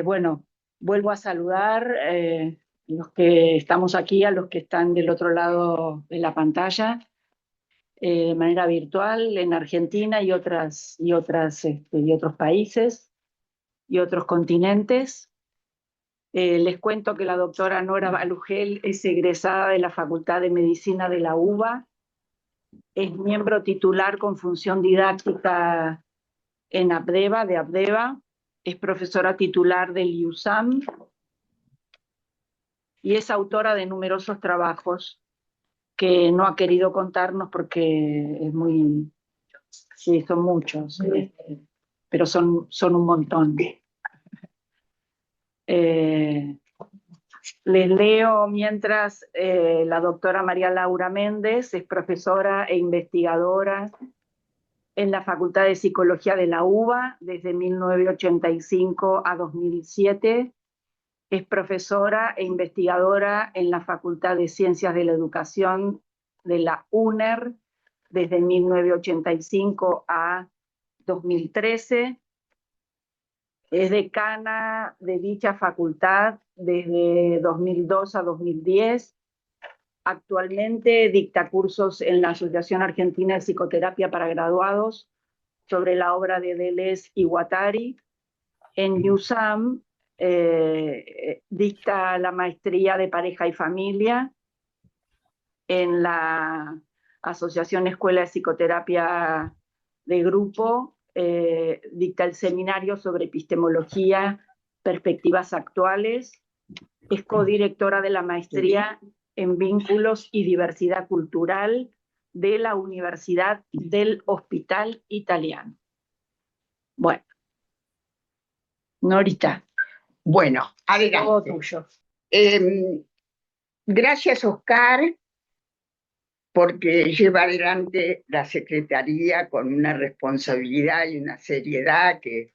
Bueno, vuelvo a saludar los que estamos aquí, a los que están del otro lado de la pantalla, de manera virtual en Argentina y otros países y otros continentes. Les cuento que la doctora Nora Balugel es egresada de la Facultad de Medicina de la UBA, es miembro titular con función didáctica en ABDEVA, es profesora titular del IUSAM y es autora de numerosos trabajos que no ha querido contarnos porque es muy, sí, son muchos, pero son un montón. Eh, Les leo mientras la doctora María Laura Méndez es profesora e investigadora en la Facultad de Psicología de la UBA desde 1985 a 2007. Es profesora e investigadora en la Facultad de Ciencias de la Educación de la UNER desde 1985 a 2013. Es decana de dicha facultad desde 2002 a 2010. Actualmente dicta cursos en la Asociación Argentina de Psicoterapia para Graduados sobre la obra de Deleuze y Guattari. En USAM dicta la maestría de pareja y familia. En la Asociación Escuela de Psicoterapia de Grupo dicta el seminario sobre epistemología, perspectivas actuales. Es codirectora de la maestría en vínculos y diversidad cultural de la Universidad del Hospital Italiano. Bueno, Norita, Bueno, todo adelante. tuyo. Gracias, Oscar, porque lleva adelante la Secretaría con una responsabilidad y una seriedad que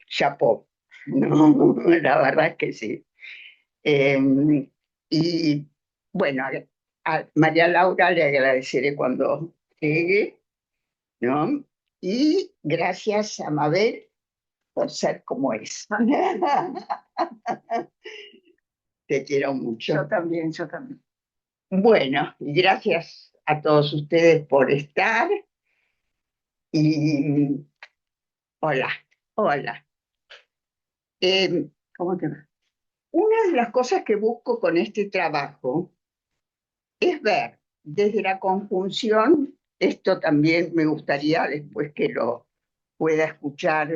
chapó. No, la verdad es que sí. Y bueno, a María Laura le agradeceré cuando llegue, ¿no? Y gracias a Mabel por ser como es. Te quiero mucho. Yo también, yo también. Bueno, y gracias a todos ustedes por estar. Y hola, hola. ¿Cómo te va? Una de las cosas que busco con este trabajo es ver desde la conjunción, esto también me gustaría después que lo pueda escuchar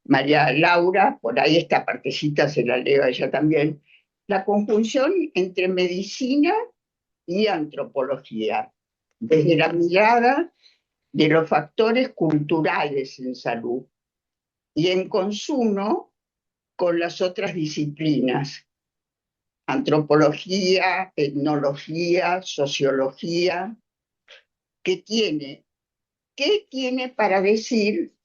María Laura, por ahí esta partecita se la leo a ella también, la conjunción entre medicina y antropología, desde la mirada de los factores culturales en salud y en consumo con las otras disciplinas, antropología, etnología, sociología, que tiene, ¿qué tiene para decir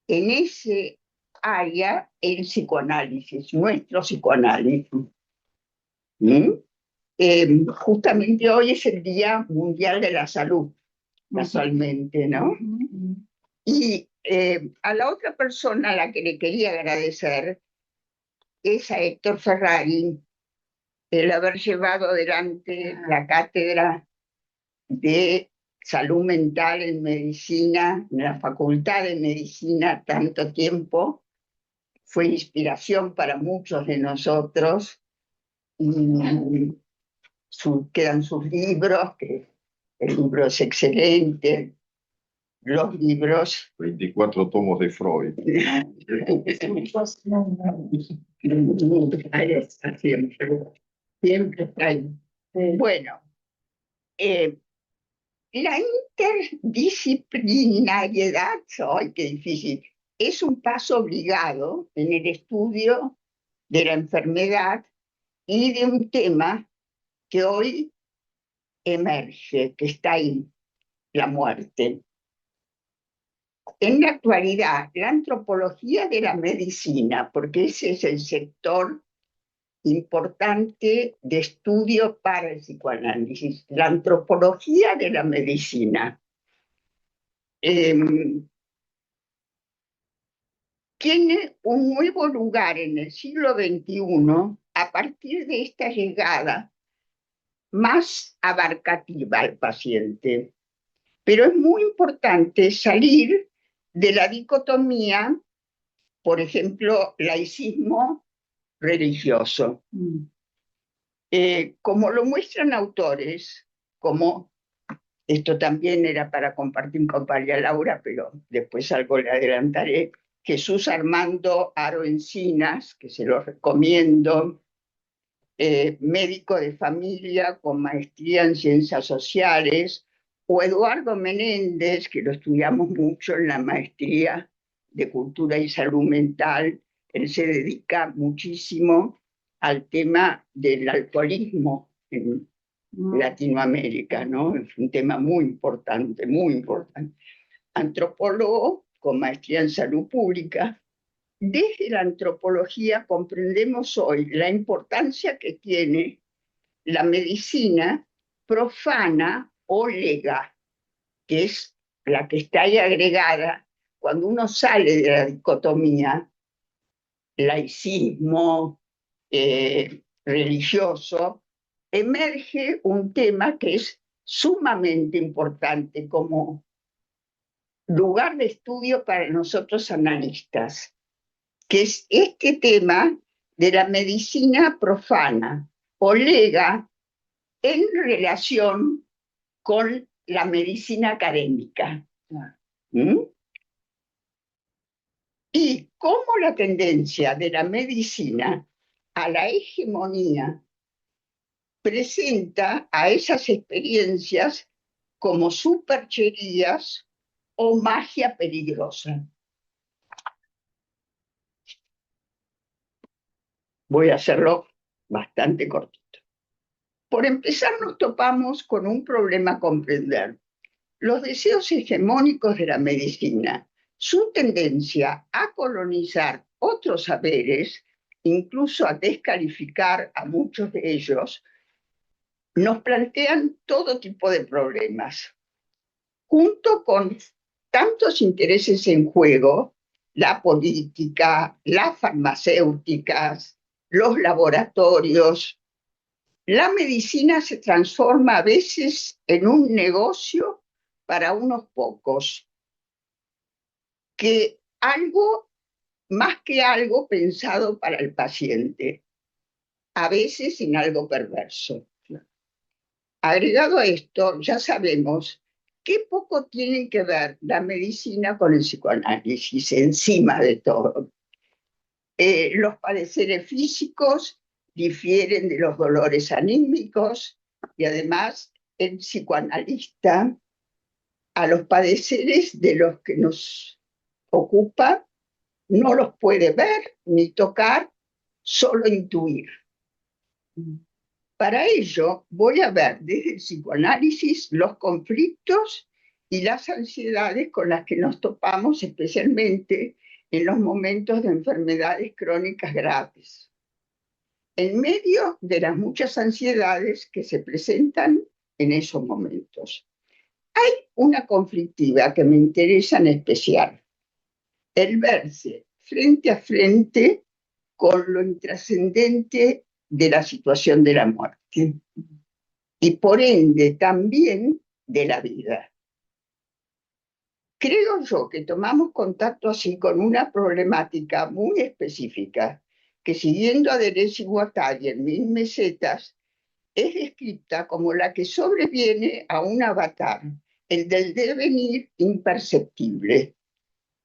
en ese área el psicoanálisis, nuestro psicoanálisis? ¿Mm? Justamente hoy es el Día Mundial de la Salud, casualmente, ¿no? Y a la otra persona a la que le quería agradecer es a Héctor Ferrari el haber llevado adelante la cátedra de salud mental en medicina, en la Facultad de Medicina tanto tiempo. Fue inspiración para muchos de nosotros. Y quedan sus libros, que el libro es excelente, los libros. 24 tomos de Freud. Ahí está, siempre está ahí. Bueno, la interdisciplinariedad, ¡ay, qué difícil! Es un paso obligado en el estudio de la enfermedad y de un tema que hoy emerge, que está ahí, la muerte. En la actualidad, la antropología de la medicina, porque ese es el sector importante de estudio para el psicoanálisis, la antropología de la medicina. tiene un nuevo lugar en el siglo XXI a partir de esta llegada más abarcativa al paciente. Pero es muy importante salir de la dicotomía, por ejemplo, laicismo religioso. Como lo muestran autores, como esto también era para compartir con María Laura, pero después algo le adelantaré, Jesús Armando Aro Encinas, que se lo recomiendo, médico de familia con maestría en ciencias sociales, o Eduardo Menéndez, que lo estudiamos mucho en la maestría de cultura y salud mental. Él se dedica muchísimo al tema del alcoholismo en Latinoamérica, ¿no? Es un tema muy importante, muy importante. Antropólogo con maestría en salud pública. Desde la antropología comprendemos hoy la importancia que tiene la medicina profana o lega, que es la que está ahí agregada cuando uno sale de la dicotomía laicismo religioso, emerge un tema que es sumamente importante como lugar de estudio para nosotros analistas, que es este tema de la medicina profana o lega en relación con la medicina académica. ¿Mm? Y cómo la tendencia de la medicina a la hegemonía presenta a esas experiencias como supercherías o magia peligrosa. Voy a hacerlo bastante cortito. Por empezar, nos topamos con un problema a comprender. Los deseos hegemónicos de la medicina, su tendencia a colonizar otros saberes, incluso a descalificar a muchos de ellos, nos plantean todo tipo de problemas. Junto con tantos intereses en juego, la política, las farmacéuticas, los laboratorios, la medicina se transforma a veces en un negocio para unos pocos, que algo, más que algo pensado para el paciente, a veces en algo perverso. Agregado a esto, ya sabemos qué poco tiene que ver la medicina con el psicoanálisis, encima de todo. Los padeceres físicos difieren de los dolores anímicos y además el psicoanalista a los padeceres de los que nos ocupa no los puede ver ni tocar, solo intuir. Para ello voy a ver desde el psicoanálisis los conflictos y las ansiedades con las que nos topamos, especialmente en los momentos de enfermedades crónicas graves. En medio de las muchas ansiedades que se presentan en esos momentos. Hay una conflictiva que me interesa en especial, el verse frente a frente con lo intrascendente de la situación de la muerte y por ende también de la vida. Creo yo que tomamos contacto así con una problemática muy específica que, siguiendo a Deleuze y Guattari en Mil Mesetas, es descrita como la que sobreviene a un avatar, el del devenir imperceptible.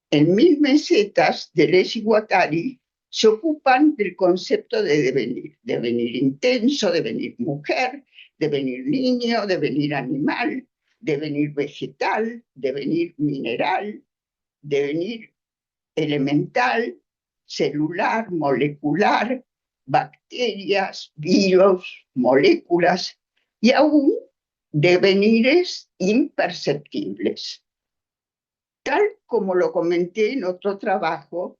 En Mil Mesetas, Deleuze y Guattari se ocupan del concepto de devenir intenso, devenir mujer, devenir niño, devenir animal, devenir vegetal, devenir mineral, devenir elemental, celular, molecular, bacterias, virus, moléculas y aún devenires imperceptibles. Tal como lo comenté en otro trabajo,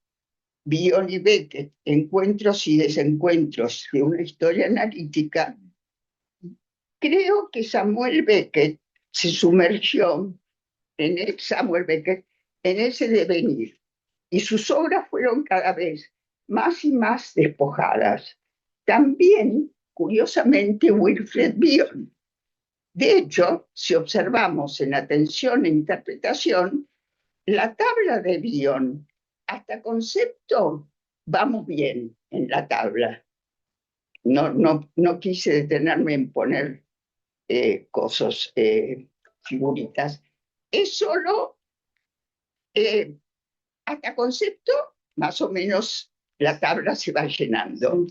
Bion y Beckett, Encuentros y Desencuentros de una historia analítica, creo que Samuel Beckett se sumergió en ese devenir. y sus obras fueron cada vez más y más despojadas. También, curiosamente, Wilfred Bion. De hecho, si observamos en atención e interpretación, la tabla de Bion, hasta concepto, vamos bien en la tabla. No quise detenerme en poner cosas, figuritas. Es solo, hasta concepto, más o menos la tabla se va llenando.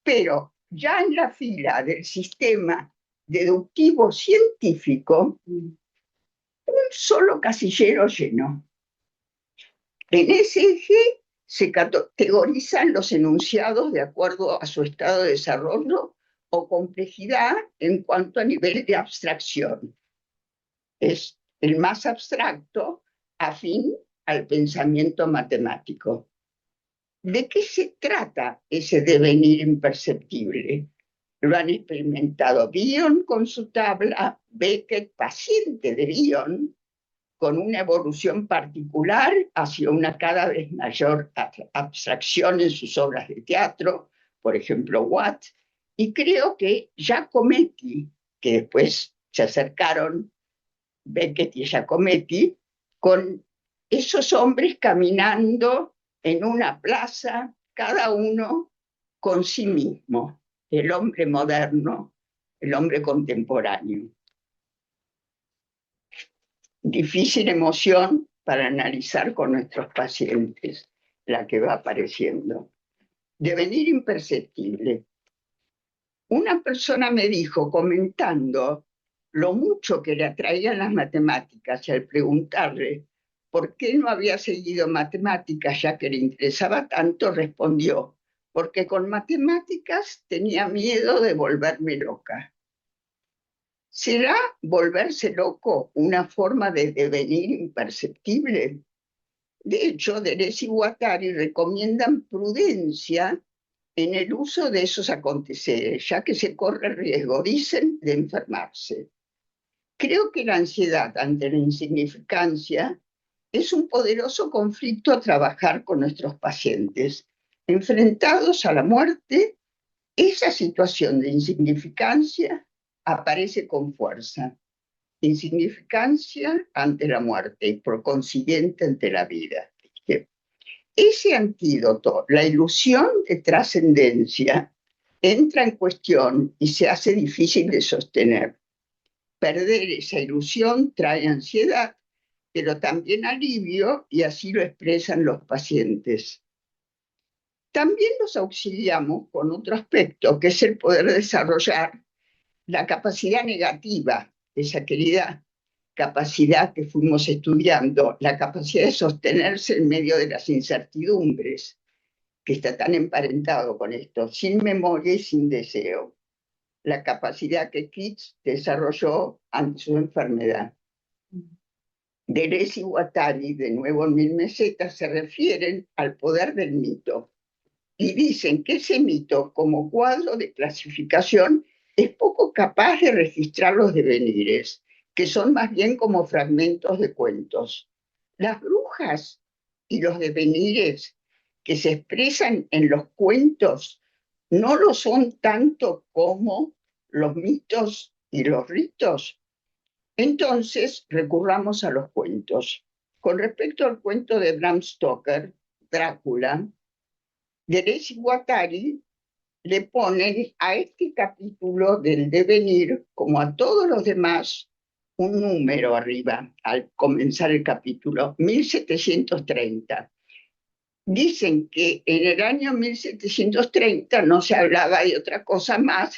Pero ya en la fila del sistema deductivo científico, un solo casillero lleno. En ese eje se categorizan los enunciados de acuerdo a su estado de desarrollo o complejidad en cuanto a nivel de abstracción. Es el más abstracto afín al pensamiento matemático. ¿De qué se trata ese devenir imperceptible? Lo han experimentado Bion con su tabla, Beckett, paciente de Bion, con una evolución particular hacia una cada vez mayor abstracción en sus obras de teatro, por ejemplo, Watt, y creo que Giacometti, que después se acercaron Beckett y Giacometti, con esos hombres caminando en una plaza, cada uno con sí mismo, el hombre moderno, el hombre contemporáneo. Difícil emoción para analizar con nuestros pacientes, la que va apareciendo. Devenir imperceptible. Una persona me dijo, comentando lo mucho que le atraían las matemáticas, y al preguntarle por qué no había seguido matemáticas ya que le interesaba tanto, respondió, porque con matemáticas tenía miedo de volverme loca. ¿Será volverse loco una forma de devenir imperceptible? De hecho, Deleuze y Guattari recomiendan prudencia en el uso de esos aconteceres, ya que se corre riesgo, dicen, de enfermarse. Creo que la ansiedad ante la insignificancia es un poderoso conflicto a trabajar con nuestros pacientes. Enfrentados a la muerte, esa situación de insignificancia aparece con fuerza. Insignificancia ante la muerte y por consiguiente ante la vida. Ese antídoto, la ilusión de trascendencia, entra en cuestión y se hace difícil de sostener. Perder esa ilusión trae ansiedad, pero también alivio, y así lo expresan los pacientes. También los auxiliamos con otro aspecto, que es el poder desarrollar la capacidad negativa, esa querida capacidad que fuimos estudiando, la capacidad de sostenerse en medio de las incertidumbres, que está tan emparentado con esto, sin memoria y sin deseo. La capacidad que Keats desarrolló ante su enfermedad. Deleuze y Guattari, de nuevo en Mil Mesetas, se refieren al poder del mito y dicen que ese mito, como cuadro de clasificación, es poco capaz de registrar los devenires, que son más bien como fragmentos de cuentos. Las brujas y los devenires que se expresan en los cuentos no lo son tanto como los mitos y los ritos. Entonces recurramos a los cuentos. Con respecto al cuento de Bram Stoker, Drácula, Deleuze y Guattari le ponen a este capítulo del devenir, como a todos los demás, un número arriba al comenzar el capítulo, 1730. Dicen que en el año 1730 no se hablaba de otra cosa más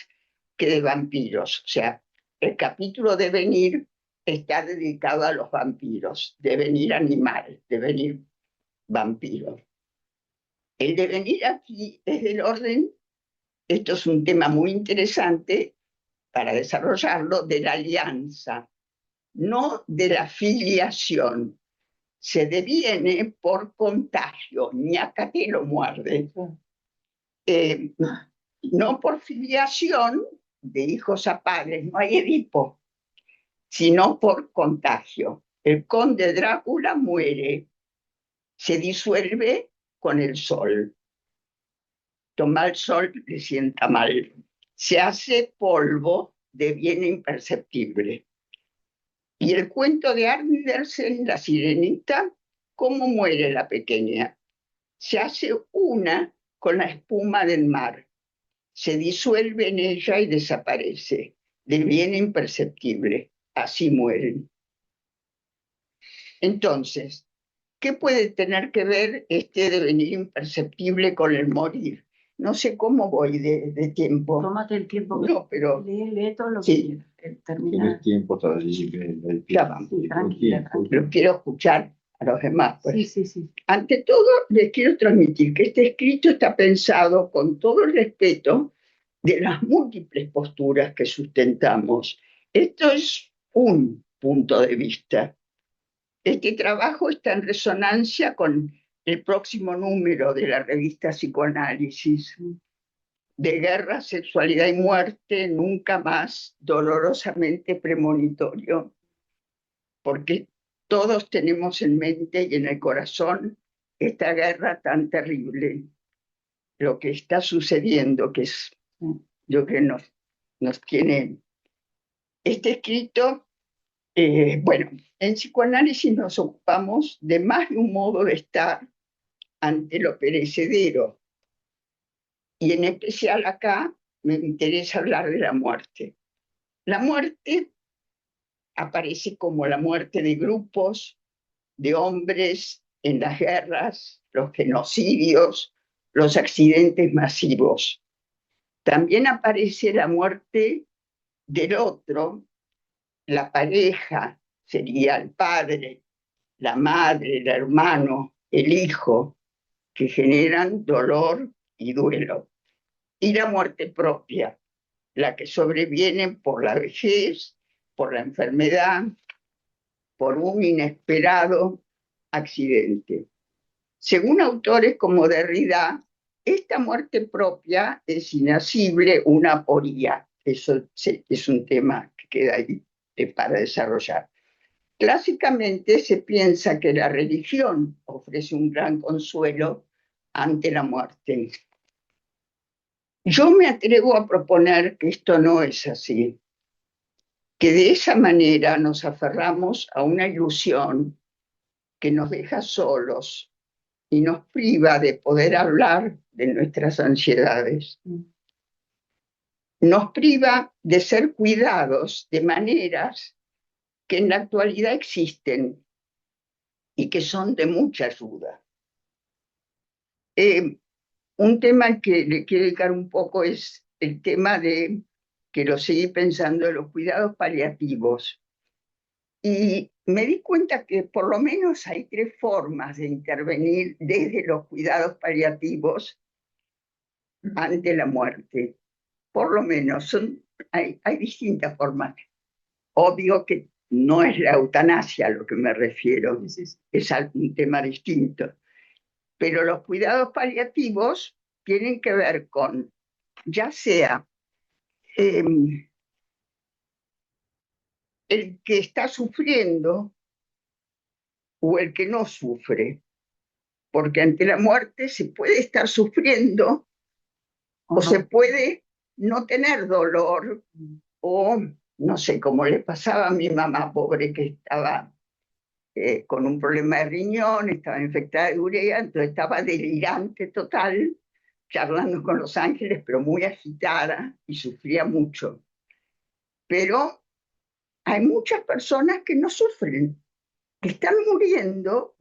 que de vampiros. O sea, el capítulo devenir está dedicado a los vampiros, devenir animal, devenir vampiro. El devenir aquí es del orden, esto es un tema muy interesante para desarrollarlo, de la alianza, no de la filiación. Se deviene por contagio, ñácate lo muerde. No por filiación de hijos a padres, no hay Edipo, sino por contagio. El conde Drácula muere Se disuelve con el sol. Tomar el sol le sienta mal. Se hace polvo, deviene imperceptible. Y el cuento de Andersen, La Sirenita, ¿cómo muere la pequeña? Se hace una con la espuma del mar. Se disuelve en ella y desaparece. Deviene imperceptible. Así mueren. Entonces, ¿qué puede tener que ver este devenir imperceptible con el morir? No sé cómo voy de tiempo. Tómate el tiempo. No, pero Lee todo lo sí. que quieras. Tienes Termina. tiempo hasta allí. El Ya vamos. Sí, tranquila, tranquila. Lo quiero escuchar a los demás. Pues. Sí. Ante todo, les quiero transmitir que este escrito está pensado con todo el respeto de las múltiples posturas que sustentamos. Esto es un punto de vista. Este trabajo está en resonancia con el próximo número de la revista Psicoanálisis. De guerra, sexualidad y muerte, nunca más, dolorosamente premonitorio. Porque todos tenemos en mente y en el corazón esta guerra tan terrible, lo que está sucediendo, que es lo que nos tiene. Este escrito, bueno, en psicoanálisis nos ocupamos de más de un modo de estar ante lo perecedero, y en especial acá me interesa hablar de la muerte. La muerte aparece como la muerte de grupos, de hombres en las guerras, los genocidios, los accidentes masivos. También aparece la muerte del otro, la pareja, sería el padre, la madre, el hermano, el hijo, que generan dolor y duelo. Y la muerte propia, la que sobreviene por la vejez, por la enfermedad, por un inesperado accidente. Según autores como Derrida, esta muerte propia es inasible, una aporía. Eso es un tema que queda ahí para desarrollar. Clásicamente se piensa que la religión ofrece un gran consuelo ante la muerte. Yo me atrevo a proponer que esto no es así, que de esa manera nos aferramos a una ilusión que nos deja solos y nos priva de poder hablar de nuestras ansiedades. Nos priva de ser cuidados de maneras que en la actualidad existen y que son de mucha ayuda. Un tema que le quiero dedicar un poco es el tema de, que lo seguí pensando, de los cuidados paliativos. Y me di cuenta que por lo menos hay 3 formas de intervenir desde los cuidados paliativos ante la muerte. Por lo menos hay distintas formas. Obvio que no es la eutanasia a lo que me refiero, es un tema distinto. Pero los cuidados paliativos tienen que ver con, ya sea el que está sufriendo o el que no sufre, porque ante la muerte se puede estar sufriendo o se puede no tener dolor, o no sé, como le pasaba a mi mamá, pobre, que estaba con un problema de riñón, estaba infectada de urea, entonces estaba delirante total, charlando con los ángeles, pero muy agitada y sufría mucho. Pero hay muchas personas que no sufren, que están muriendo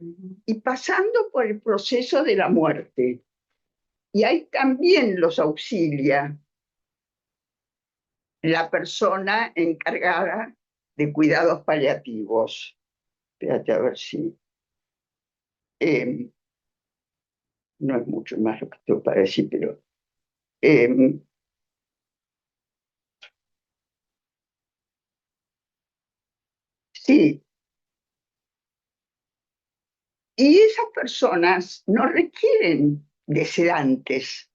y pasando por el proceso de la muerte. Y ahí también los auxilia la persona encargada de cuidados paliativos. Espérate a ver si... no es mucho más lo que tengo para decir, pero... sí. Y esas personas no requieren de sedantes.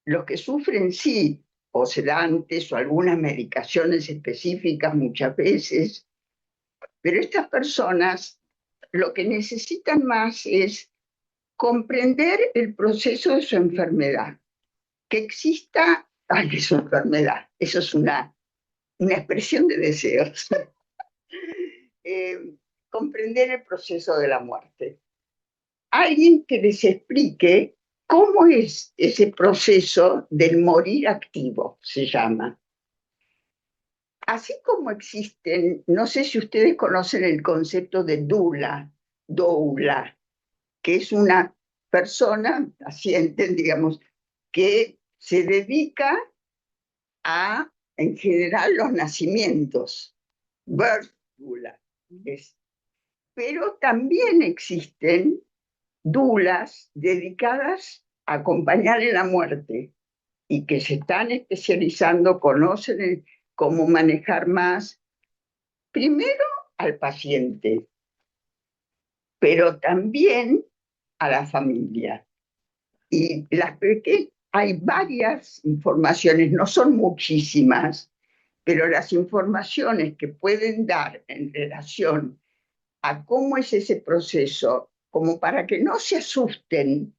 Los que sufren sí, o sedantes o algunas medicaciones específicas muchas veces, pero estas personas lo que necesitan más es comprender el proceso de su enfermedad, que exista, ay, que su enfermedad, eso es una expresión de deseos. Comprender el proceso de la muerte. Alguien que les explique cómo es ese proceso del morir activo, se llama. Así como existen, no sé si ustedes conocen el concepto de doula, que es una persona, paciente, digamos, que se dedica a, en general, los nacimientos, birth doula. Pero también existen doulas dedicadas a acompañar en la muerte y que se están especializando, conocen cómo manejar más, primero al paciente, pero también a la familia. Y hay varias informaciones, no son muchísimas, pero las informaciones que pueden dar en relación a cómo es ese proceso, como para que no se asusten,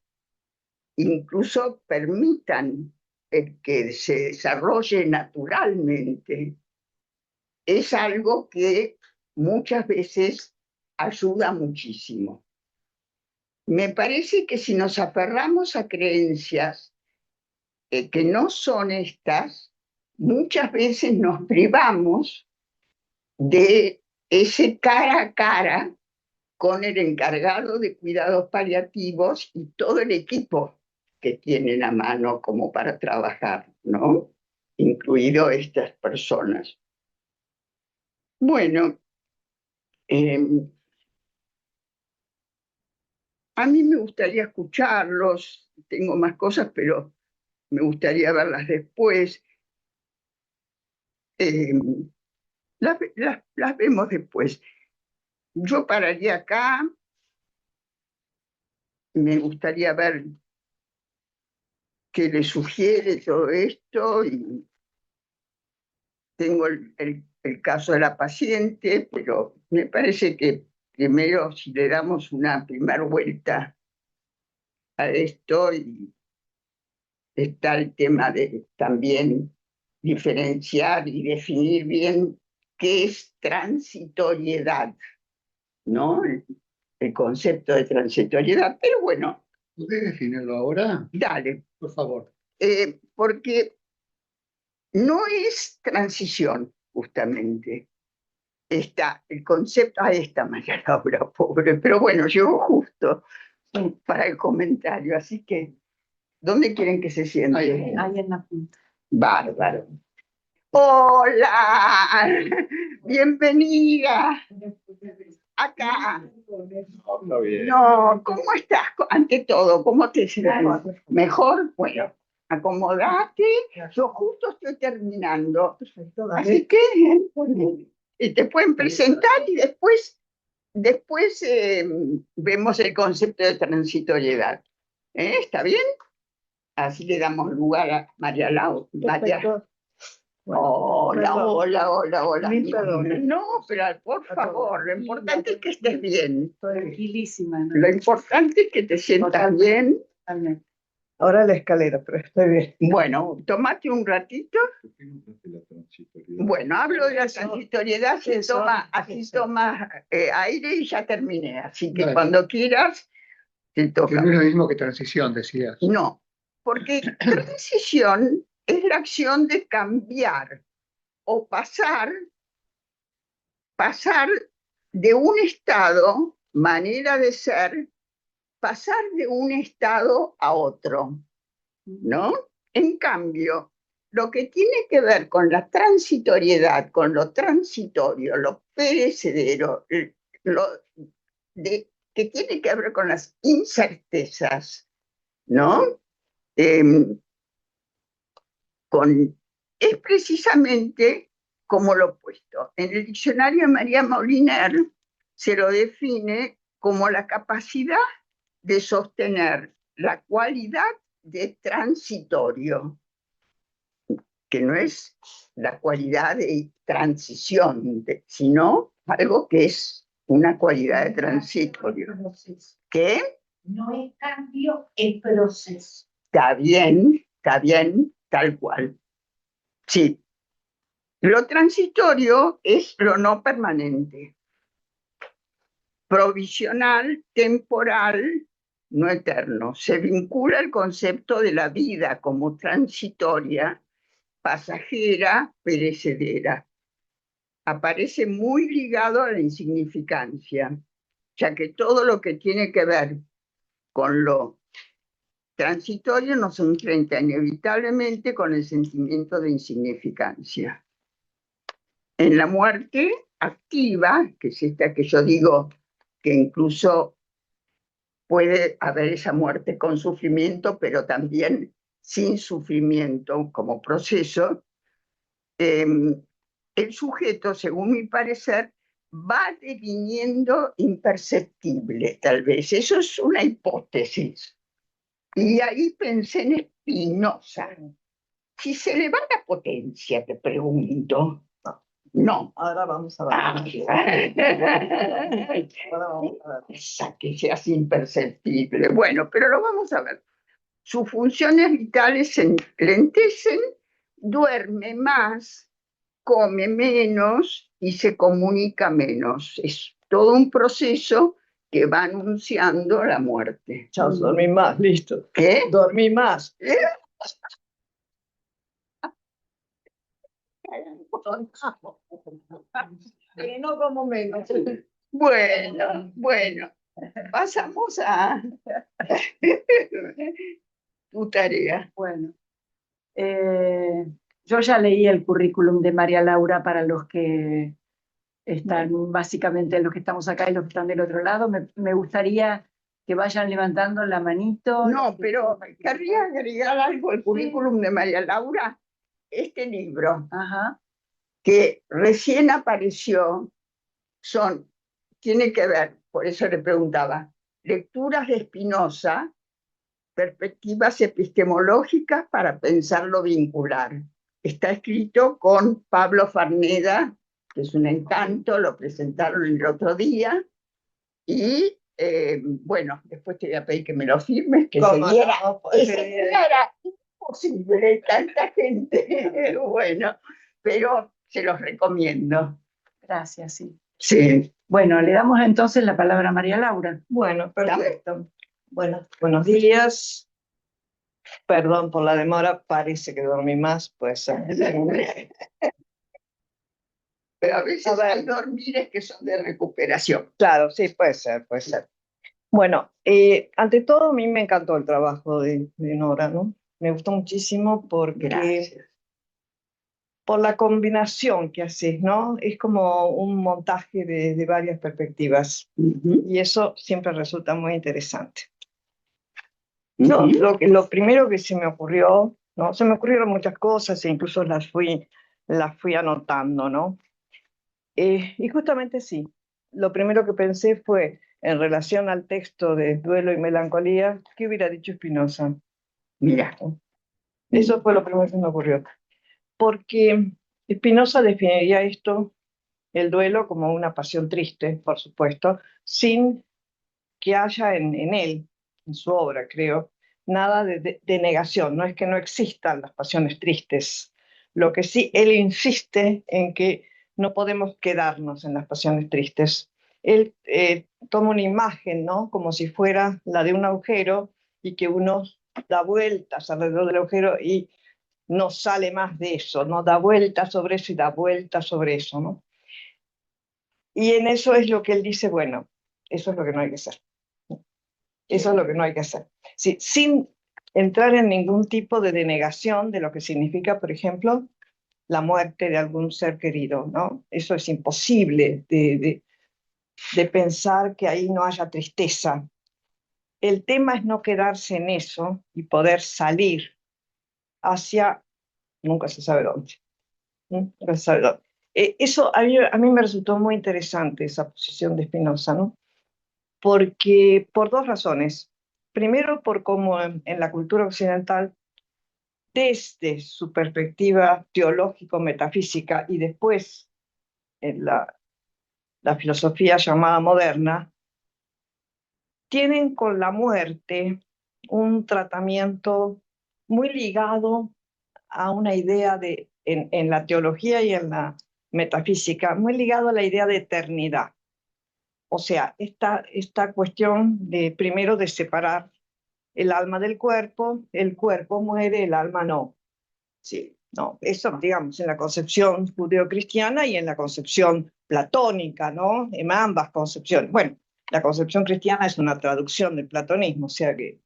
incluso permitan el que se desarrolle naturalmente, es algo que muchas veces ayuda muchísimo. Me parece que si nos aferramos a creencias que no son estas, muchas veces nos privamos de ese cara a cara con el encargado de cuidados paliativos y todo el equipo que tienen a mano como para trabajar, ¿no? Incluido estas personas. Bueno, a mí me gustaría escucharlos, tengo más cosas, pero me gustaría verlas después. Las vemos después. Yo pararía acá, me gustaría ver qué le sugiere todo esto, y tengo el caso de la paciente, pero me parece que primero si le damos una primera vuelta a esto, y está el tema de también diferenciar y definir bien qué es transitoriedad, ¿no? El concepto de transitoriedad, pero bueno. ¿Puedes definirlo ahora? Dale. Por favor. Porque no es transición, justamente. Está el concepto, ahí está María Laura, pobre, pero bueno, llegó justo para el comentario, así que, ¿dónde quieren que se siente? Ahí en la punta. Bárbaro. Hola, bienvenida. Acá. No, está bien. No, ¿cómo estás? Ante todo, ¿cómo te sientes? ¿Mejor? Bueno, acomodate. Yo justo estoy terminando. Así que y te pueden presentar y después vemos el concepto de transitoriedad. ¿Está bien? Así le damos lugar a María Lau. Hola. Mil perdones. No, pero por favor, lo importante es que estés bien. Tranquilísima, ¿no? Lo importante es que te sientas bien. Totalmente. Ahora la escalera, pero estoy bien. Bueno, tómate un ratito. ¿Por qué no trate la transitoriedad? Bueno, hablo de la transitoriedad, Eso, así eso. tomas aire y ya terminé. Así que Dale. cuando quieras, te Que toca. no es lo mismo que transición, decías. No, porque transición es la acción de cambiar o pasar de un estado, manera de ser, pasar de un estado a otro, ¿no? En cambio, lo que tiene que ver con la transitoriedad, con lo transitorio, lo perecedero, que tiene que ver con las incertezas, ¿no? Es precisamente como lo opuesto. En el diccionario de María Moliner se lo define como la capacidad de sostener la cualidad de transitorio, que no es la cualidad de transición, sino algo que es una cualidad de transitorio. ¿Qué? No es cambio, es proceso. Está bien, tal cual. Sí. Lo transitorio es lo no permanente, provisional, temporal, no eterno. Se vincula el concepto de la vida como transitoria, pasajera, perecedera. Aparece muy ligado a la insignificancia, ya que todo lo que tiene que ver con lo transitorio nos enfrenta inevitablemente con el sentimiento de insignificancia. En la muerte activa, que es esta que yo digo que incluso puede haber esa muerte con sufrimiento, pero también sin sufrimiento como proceso, el sujeto, según mi parecer, va deviniendo imperceptible, tal vez. Eso es una hipótesis. Y ahí pensé en Spinoza. Si se le va la potencia, te pregunto. No. Ahora vamos a ver. Ahora vamos a ver. Esa que seas imperceptible. Bueno, pero lo vamos a ver. Sus funciones vitales se lentecen, duerme más, come menos y se comunica menos. Es todo un proceso que va anunciando la muerte. Chao, dormí más, listo. ¿Qué? Dormí más. Y no como menos. Bueno, pasamos a tu tarea. Bueno, yo ya leí el currículum de María Laura para los que están, básicamente los que estamos acá y los que están del otro lado. Me gustaría que vayan levantando la manito. No, pero querría agregar algo al currículum de María Laura. Este libro, Ajá. que recién apareció, tiene que ver, por eso le preguntaba, lecturas de Spinoza, perspectivas epistemológicas para pensar lo vincular. Está escrito con Pablo Farneda, que es un encanto, lo presentaron el otro día, y bueno, después te voy a pedir que me lo firmes, que ¿Cómo se diera, no? era imposible, tanta gente, bueno, pero se los recomiendo. Gracias, sí. Sí. Bueno, le damos entonces la palabra a María Laura. Bueno, perfecto. Bueno, buenos días. Perdón por la demora, parece que dormí más, pues. Pero a veces A ver. hay dormires que son de recuperación. Claro, sí, puede ser, puede ser. Bueno, ante todo a mí me encantó el trabajo de Nora, ¿no? Me gustó muchísimo porque Gracias. por la combinación que haces, ¿no? Es como un montaje de varias perspectivas y eso siempre resulta muy interesante. No, lo primero que se me ocurrió, ¿no? Se me ocurrieron muchas cosas e incluso las fui anotando, ¿no? Y justamente sí, lo primero que pensé fue en relación al texto de Duelo y Melancolía, ¿qué hubiera dicho Spinoza? Mira, Eso fue lo primero que se me ocurrió. Porque Spinoza definiría esto, el duelo, como una pasión triste, por supuesto, sin que haya en él, en su obra, creo, nada de negación. No es que no existan las pasiones tristes. Lo que sí, él insiste en que no podemos quedarnos en las pasiones tristes. Él toma una imagen, ¿no? Como si fuera la de un agujero y que uno da vueltas alrededor del agujero y no sale más de eso, ¿no? Da vueltas sobre eso y da vueltas sobre eso, ¿no? Y en eso es lo que él dice, bueno, eso es lo que no hay que hacer. Eso es lo que no hay que hacer. Sí, sin entrar en ningún tipo de denegación de lo que significa, por ejemplo, la muerte de algún ser querido, ¿no? Eso es imposible de pensar que ahí no haya tristeza. El tema es no quedarse en eso y poder salir hacia, nunca se sabe dónde. Nunca se sabe dónde. Eso a mí me resultó muy interesante, esa posición de Spinoza, ¿no? Porque por dos razones. Primero, por cómo en la cultura occidental, desde su perspectiva teológico-metafísica y después en la filosofía llamada moderna, tienen con la muerte un tratamiento muy ligado a una idea en la teología y en la metafísica, muy ligado a la idea de eternidad. O sea, esta cuestión de primero de separar el alma del cuerpo, el cuerpo muere, el alma no. Sí, no, eso digamos en la concepción judeocristiana y en la concepción platónica, ¿no? En ambas concepciones. Bueno, la concepción cristiana es una traducción del platonismo, o sea que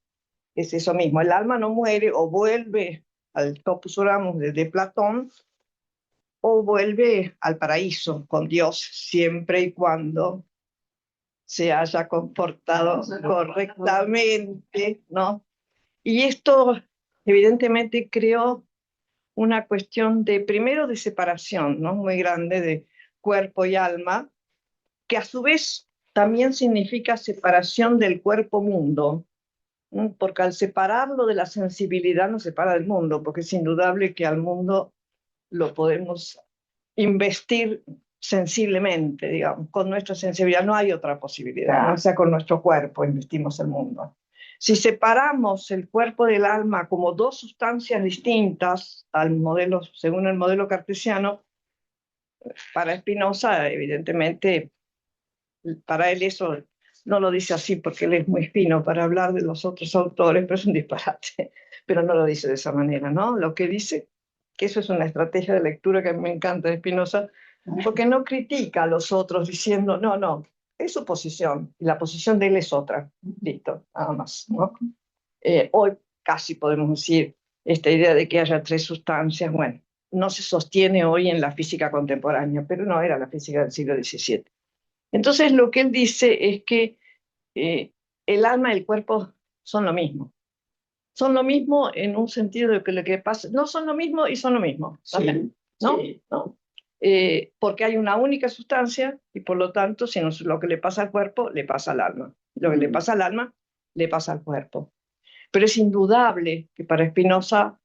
es eso mismo, el alma no muere o vuelve al topos oramus de Platón o vuelve al paraíso con Dios siempre y cuando se haya comportado correctamente, ¿no? Y esto evidentemente creó una cuestión de, primero, de separación, ¿no? Muy grande de cuerpo y alma, que a su vez también significa separación del cuerpo-mundo, ¿no? Porque al separarlo de la sensibilidad nos separa del mundo, porque es indudable que al mundo lo podemos investir sensiblemente, digamos, con nuestra sensibilidad no hay otra posibilidad, ¿no? O sea, con nuestro cuerpo investimos el mundo. Si separamos el cuerpo del alma como dos sustancias distintas al modelo, según el modelo cartesiano, para Spinoza, evidentemente, para él eso no lo dice así porque él es muy fino para hablar de los otros autores, pero es un disparate, pero no lo dice de esa manera, ¿no? Lo que dice, que eso es una estrategia de lectura que a mí me encanta de Spinoza, porque no critica a los otros diciendo, no, no, es su posición, y la posición de él es otra, listo, nada más, ¿no? Hoy casi podemos decir esta idea de que haya tres sustancias, bueno, no se sostiene hoy en la física contemporánea, pero no era la física del siglo XVII. Entonces lo que él dice es que el alma y el cuerpo son lo mismo. Son lo mismo en un sentido de que lo que pasa, no son lo mismo y son lo mismo. Sí, ¿No? sí. ¿No? Porque hay una única sustancia y por lo tanto, si no, lo que le pasa al cuerpo, le pasa al alma. Lo que le pasa al alma, le pasa al cuerpo. Pero es indudable que para Spinoza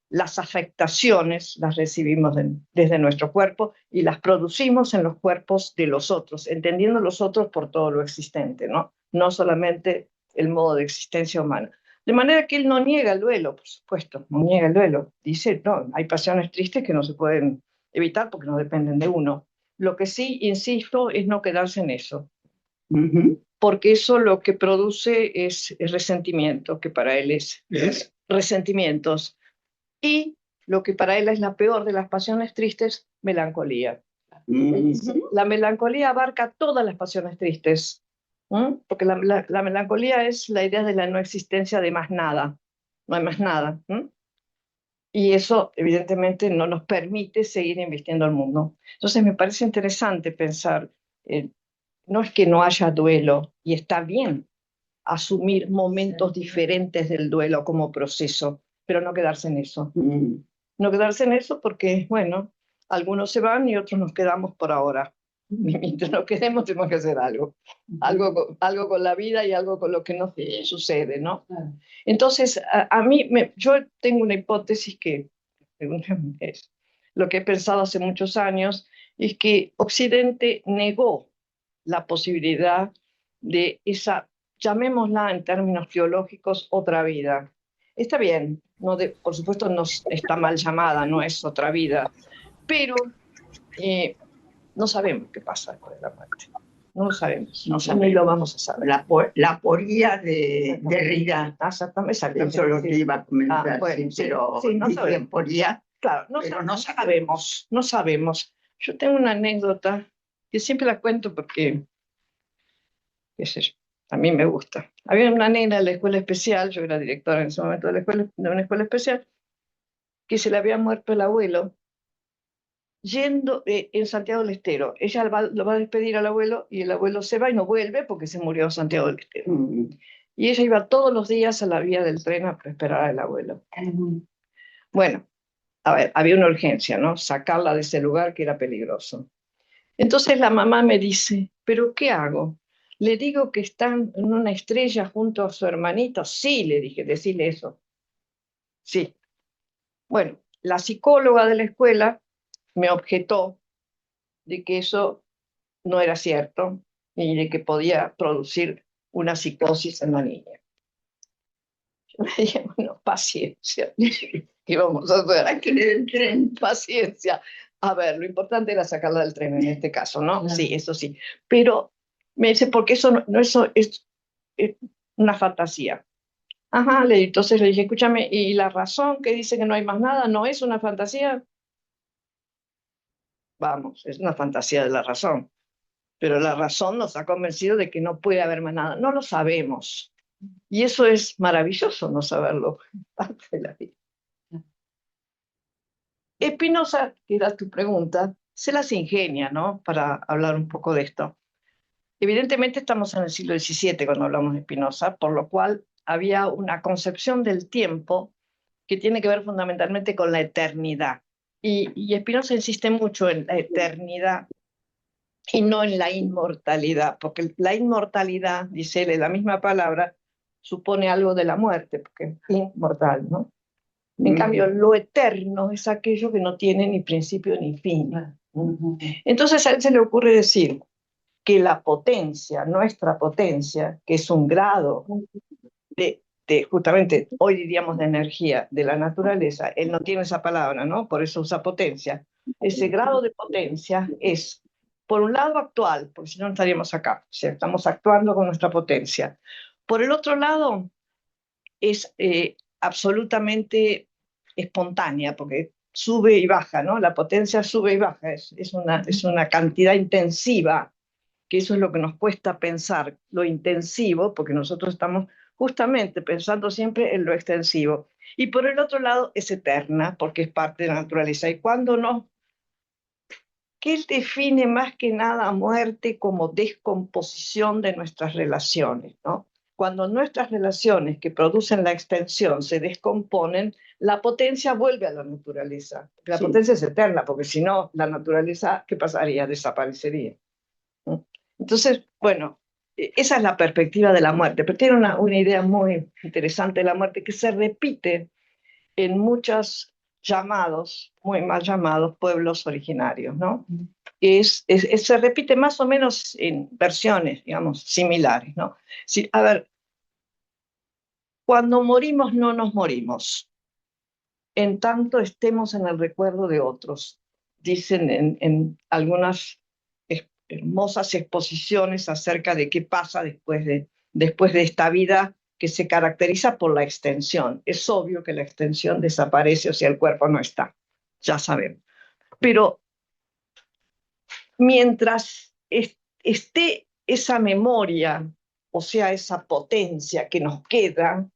las afectaciones las recibimos desde nuestro cuerpo y las producimos en los cuerpos de los otros, entendiendo los otros por todo lo existente, ¿no? No solamente el modo de existencia humana. De manera que él no niega el duelo, por supuesto, no niega el duelo. Dice, no, hay pasiones tristes que no se pueden evitar porque no dependen de uno. Lo que sí, insisto, es no quedarse en eso, porque eso lo que produce es resentimiento, que para él es resentimientos. Y lo que para él es la peor de las pasiones tristes, melancolía. La melancolía abarca todas las pasiones tristes, porque la melancolía es la idea de la no existencia de más nada, no hay más nada. Y eso evidentemente no nos permite seguir invirtiendo el mundo. Entonces me parece interesante pensar, no es que no haya duelo, y está bien asumir momentos diferentes del duelo como proceso, pero no quedarse en eso. No quedarse en eso porque, bueno, algunos se van y otros nos quedamos por ahora. Y mientras nos quedemos tenemos que hacer algo. Algo con la vida y algo con lo que nos sucede, ¿no? Entonces, a mí, yo tengo una hipótesis que es lo que he pensado hace muchos años, es que Occidente negó la posibilidad de esa, llamémosla en términos teológicos, otra vida. Está bien, no por supuesto no está mal llamada, no es otra vida, pero no sabemos qué pasa después de la muerte. No lo sabemos, ni lo vamos a saber. La aporía de Derrida. Exactamente. Eso es lo que iba a comentar, bueno, sí, pero sí, no sabemos. aporía, claro, no sabemos. No sabemos. Yo tengo una anécdota que siempre la cuento porque, qué sé yo, a mí me gusta. Había una nena en la escuela especial, yo era directora en ese momento de una escuela especial, que se le había muerto el abuelo yendo en Santiago del Estero. Ella lo va a despedir al abuelo y el abuelo se va y no vuelve porque se murió en Santiago del Estero. Y ella iba todos los días a la vía del tren a esperar al abuelo. Bueno, a ver, había una urgencia, ¿no? Sacarla de ese lugar que era peligroso. Entonces la mamá me dice, ¿pero qué hago? ¿Le digo que están en una estrella junto a su hermanito? Sí, le dije, decirle eso. Sí. Bueno, la psicóloga de la escuela me objetó de que eso no era cierto y de que podía producir una psicosis en la niña. Yo le dije, bueno, paciencia. ¿Qué vamos a hacer? Hay que leer el tren. Paciencia. A ver, lo importante era sacarla del tren en este caso, ¿no? Claro. Sí, eso sí. Pero me dice, porque eso no eso es una fantasía. Ajá, entonces le dije, escúchame, ¿y la razón que dice que no hay más nada no es una fantasía? Vamos, es una fantasía de la razón. Pero la razón nos ha convencido de que no puede haber más nada. No lo sabemos. Y eso es maravilloso, no saberlo. Parte de la vida. Spinoza, que era tu pregunta, se las ingenia, ¿no? Para hablar un poco de esto. Evidentemente estamos en el siglo XVII cuando hablamos de Spinoza, por lo cual había una concepción del tiempo que tiene que ver fundamentalmente con la eternidad. Y Spinoza insiste mucho en la eternidad y no en la inmortalidad, porque la inmortalidad, dice él, la misma palabra, supone algo de la muerte, porque es inmortal, ¿no? En cambio, lo eterno es aquello que no tiene ni principio ni fin. Entonces a él se le ocurre decir que la potencia, nuestra potencia, que es un grado de justamente, hoy diríamos de energía, de la naturaleza, él no tiene esa palabra, ¿no? Por eso usa potencia. Ese grado de potencia es, por un lado, actual, porque si no, no estaríamos acá, o sea, estamos actuando con nuestra potencia. Por el otro lado, es absolutamente espontánea, porque sube y baja, ¿no? La potencia sube y baja, es una cantidad intensiva, que eso es lo que nos cuesta pensar, lo intensivo, porque nosotros estamos justamente pensando siempre en lo extensivo. Y por el otro lado es eterna, porque es parte de la naturaleza. Y cuando no, que él define más que nada muerte como descomposición de nuestras relaciones, ¿no? Cuando nuestras relaciones que producen la extensión se descomponen, la potencia vuelve a la naturaleza. La Sí. potencia es eterna, porque si no, la naturaleza, ¿qué pasaría? Desaparecería. Entonces, bueno, esa es la perspectiva de la muerte, pero tiene una idea muy interesante de la muerte que se repite en muchos llamados, muy mal llamados, pueblos originarios, ¿no? Se repite más o menos en versiones, digamos, similares, ¿no? Sí, a ver, cuando morimos no nos morimos, en tanto estemos en el recuerdo de otros. Dicen en algunas hermosas exposiciones acerca de qué pasa después de esta vida que se caracteriza por la extensión. Es obvio que la extensión desaparece, o sea, el cuerpo no está, ya sabemos. Pero mientras esté esa memoria, o sea, esa potencia que nos queda,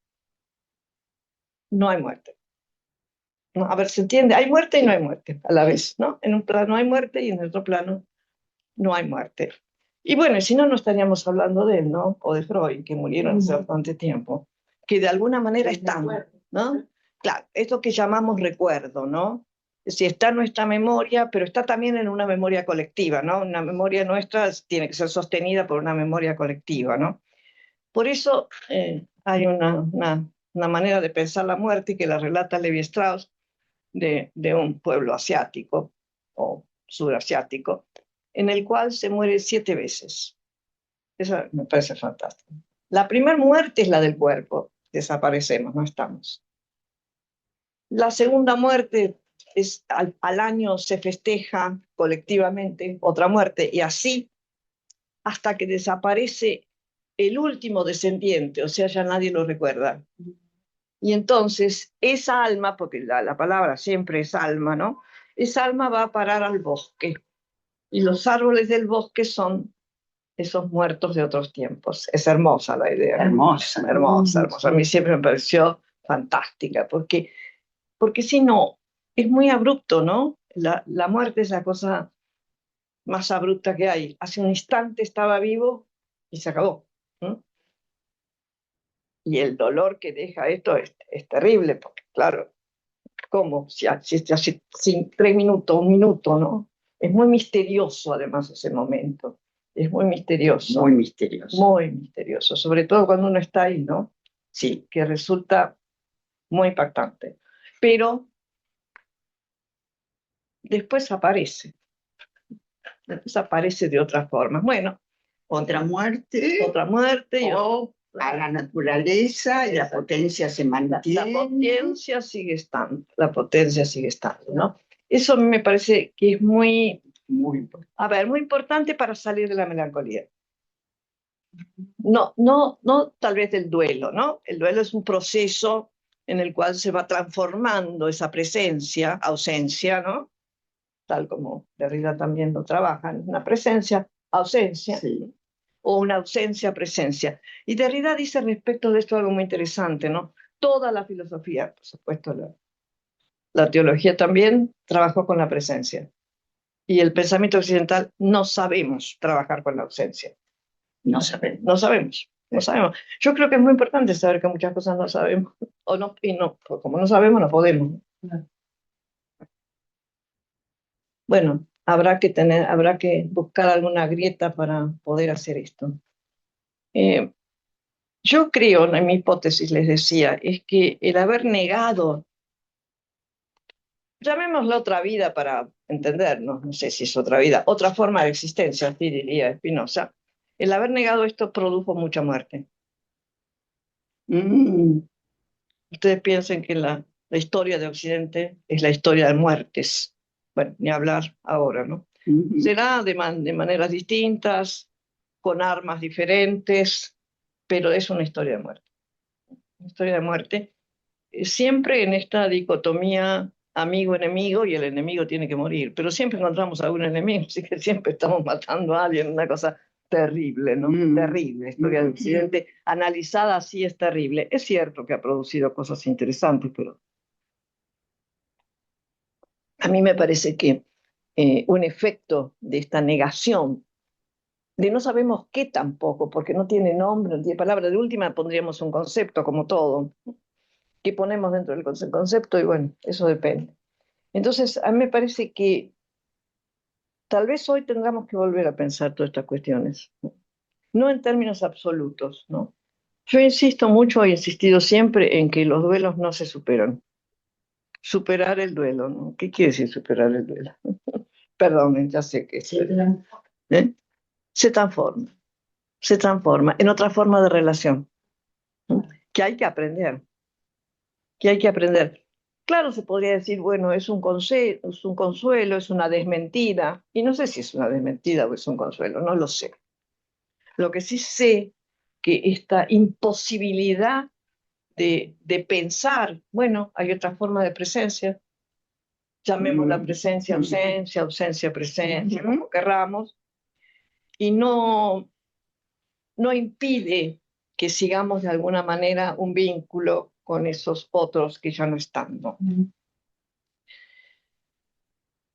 no hay muerte. ¿No? A ver, ¿se entiende? Hay muerte y no hay muerte a la vez, ¿no? En un plano hay muerte y en el otro plano no hay muerte. Y bueno, si no, no estaríamos hablando de él, ¿no? O de Freud, que murieron hace bastante tiempo, que de alguna manera están, ¿no? Claro, esto que llamamos recuerdo, ¿no? Si está en nuestra memoria, pero está también en una memoria colectiva, ¿no? Una memoria nuestra tiene que ser sostenida por una memoria colectiva, ¿no? Por eso hay una manera de pensar la muerte que la relata Levi Strauss de un pueblo asiático o surasiático, en el cual se muere 7 veces. Eso me parece fantástico. La primera muerte es la del cuerpo, desaparecemos, no estamos. La segunda muerte es al año se festeja colectivamente otra muerte y así hasta que desaparece el último descendiente, o sea, ya nadie lo recuerda. Y entonces esa alma, porque la palabra siempre es alma, ¿no? Esa alma va a parar al bosque. Y los árboles del bosque son esos muertos de otros tiempos. Es hermosa la idea. Hermosa. Hermosa, hermosa. A mí siempre me pareció fantástica, porque si no, es muy abrupto, ¿no? La muerte es la cosa más abrupta que hay. Hace un instante estaba vivo y se acabó. ¿No? Y el dolor que deja esto es terrible, porque claro, ¿cómo? Si hace 3 minutos, 1 minuto, ¿no? Es muy misterioso además ese momento. Es muy misterioso. Muy misterioso. Muy misterioso, sobre todo cuando uno está ahí, ¿no? Sí, que resulta muy impactante. Pero después aparece de otras formas. Bueno, Otra muerte, otra muerte y o a la naturaleza y la potencia se la mantiene. potencia sigue estando, la potencia sigue estando, ¿no? Eso a mí me parece que es muy, Muy a ver, muy importante para salir de la melancolía. No tal vez del duelo, ¿no? El duelo es un proceso en el cual se va transformando esa presencia, ausencia, ¿no? Tal como Derrida también lo trabaja, una presencia, ausencia, sí. o una ausencia, presencia. Y Derrida dice respecto de esto algo muy interesante, ¿no? Toda la filosofía, por supuesto, la teología también trabajó con la presencia. Y el pensamiento occidental no sabemos trabajar con la ausencia. No sabemos. No sabemos, no sabemos. Yo creo que es muy importante saber que muchas cosas no sabemos, o no, y no, como no sabemos, no podemos. Bueno, habrá que buscar alguna grieta para poder hacer esto. Yo creo, en mi hipótesis les decía, es que el haber negado, llamémosla otra vida para entendernos, no sé si es otra vida, otra forma de existencia, así diría Spinoza, el haber negado esto produjo mucha muerte. Ustedes piensen que la historia de Occidente es la historia de muertes. Bueno, ni hablar ahora, ¿no? Será de maneras distintas, con armas diferentes, pero es una historia de muerte. Una historia de muerte, siempre en esta dicotomía amigo-enemigo, y el enemigo tiene que morir, pero siempre encontramos a un enemigo, así que siempre estamos matando a alguien, una cosa terrible, ¿no? Terrible, la historia de Occidente, analizada así es terrible. Es cierto que ha producido cosas interesantes, pero a mí me parece que un efecto de esta negación, de no sabemos qué tampoco, porque no tiene nombre, no tiene palabra, de última pondríamos un concepto como todo, que ponemos dentro del concepto y bueno, eso depende. Entonces, a mí me parece que tal vez hoy tengamos que volver a pensar todas estas cuestiones, no en términos absolutos, ¿no? Yo insisto mucho, he insistido siempre en que los duelos no se superan. Superar el duelo, ¿no? ¿Qué quiere decir superar el duelo? Perdón, ya sé que ¿eh? Se transforma en otra forma de relación, ¿no? Que hay que aprender, que hay que aprender. Claro, se podría decir, bueno, es un consuelo, es una desmentida, y no sé si es una desmentida o es un consuelo, no lo sé. Lo que sí sé que esta imposibilidad de pensar, bueno, hay otra forma de presencia, llamémosla presencia, ausencia, ausencia, presencia, como querramos, y no impide que sigamos de alguna manera un vínculo con esos otros que ya no están, ¿no?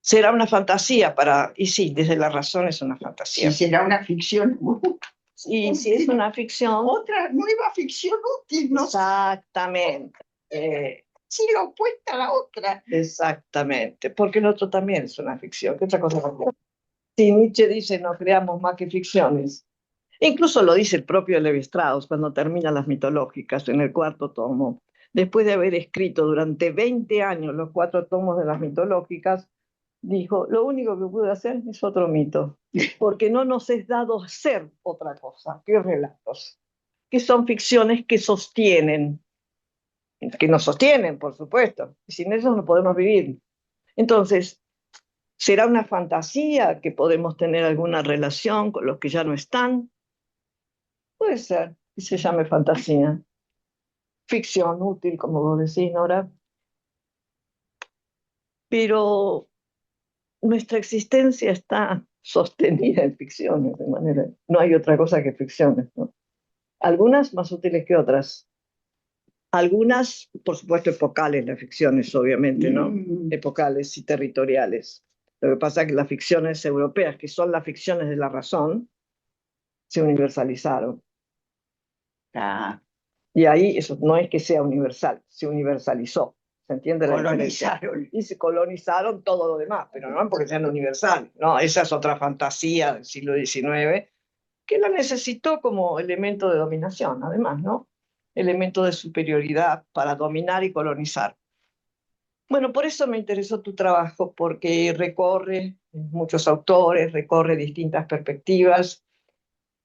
Será una fantasía y sí, desde la razón es una fantasía. Si será una ficción. Y si es una ficción. Otra nueva ficción útil, ¿no? Exactamente. Sí, la opuesta a la otra. Exactamente, porque el otro también es una ficción. ¿Qué otra cosa? Si Nietzsche dice no creamos más que ficciones, incluso lo dice el propio Levi Strauss cuando termina las mitológicas en el 4º tomo. Después de haber escrito durante 20 años los 4 tomos de las mitológicas, dijo, lo único que pude hacer es otro mito, porque no nos es dado hacer otra cosa que relatos, que son ficciones que nos sostienen, por supuesto, y sin eso no podemos vivir. Entonces, ¿será una fantasía que podemos tener alguna relación con los que ya no están? Puede ser, que se llame fantasía. Ficción útil, como vos decís, Nora. Pero nuestra existencia está sostenida en ficciones, de manera. No hay otra cosa que ficciones, ¿no? Algunas más útiles que otras. Algunas, por supuesto, epocales, las ficciones, obviamente, ¿no? Epocales y territoriales. Lo que pasa es que las ficciones europeas, que son las ficciones de la razón, se universalizaron. Y ahí eso no es que sea universal, se universalizó. ¿Se entiende la diferencia? Colonizaron. Y se colonizaron todo lo demás, pero no porque sean universales. No, esa es otra fantasía del siglo XIX que la necesitó como elemento de dominación, además, ¿no? Elemento de superioridad para dominar y colonizar. Bueno, por eso me interesó tu trabajo, porque recorre muchos autores, recorre distintas perspectivas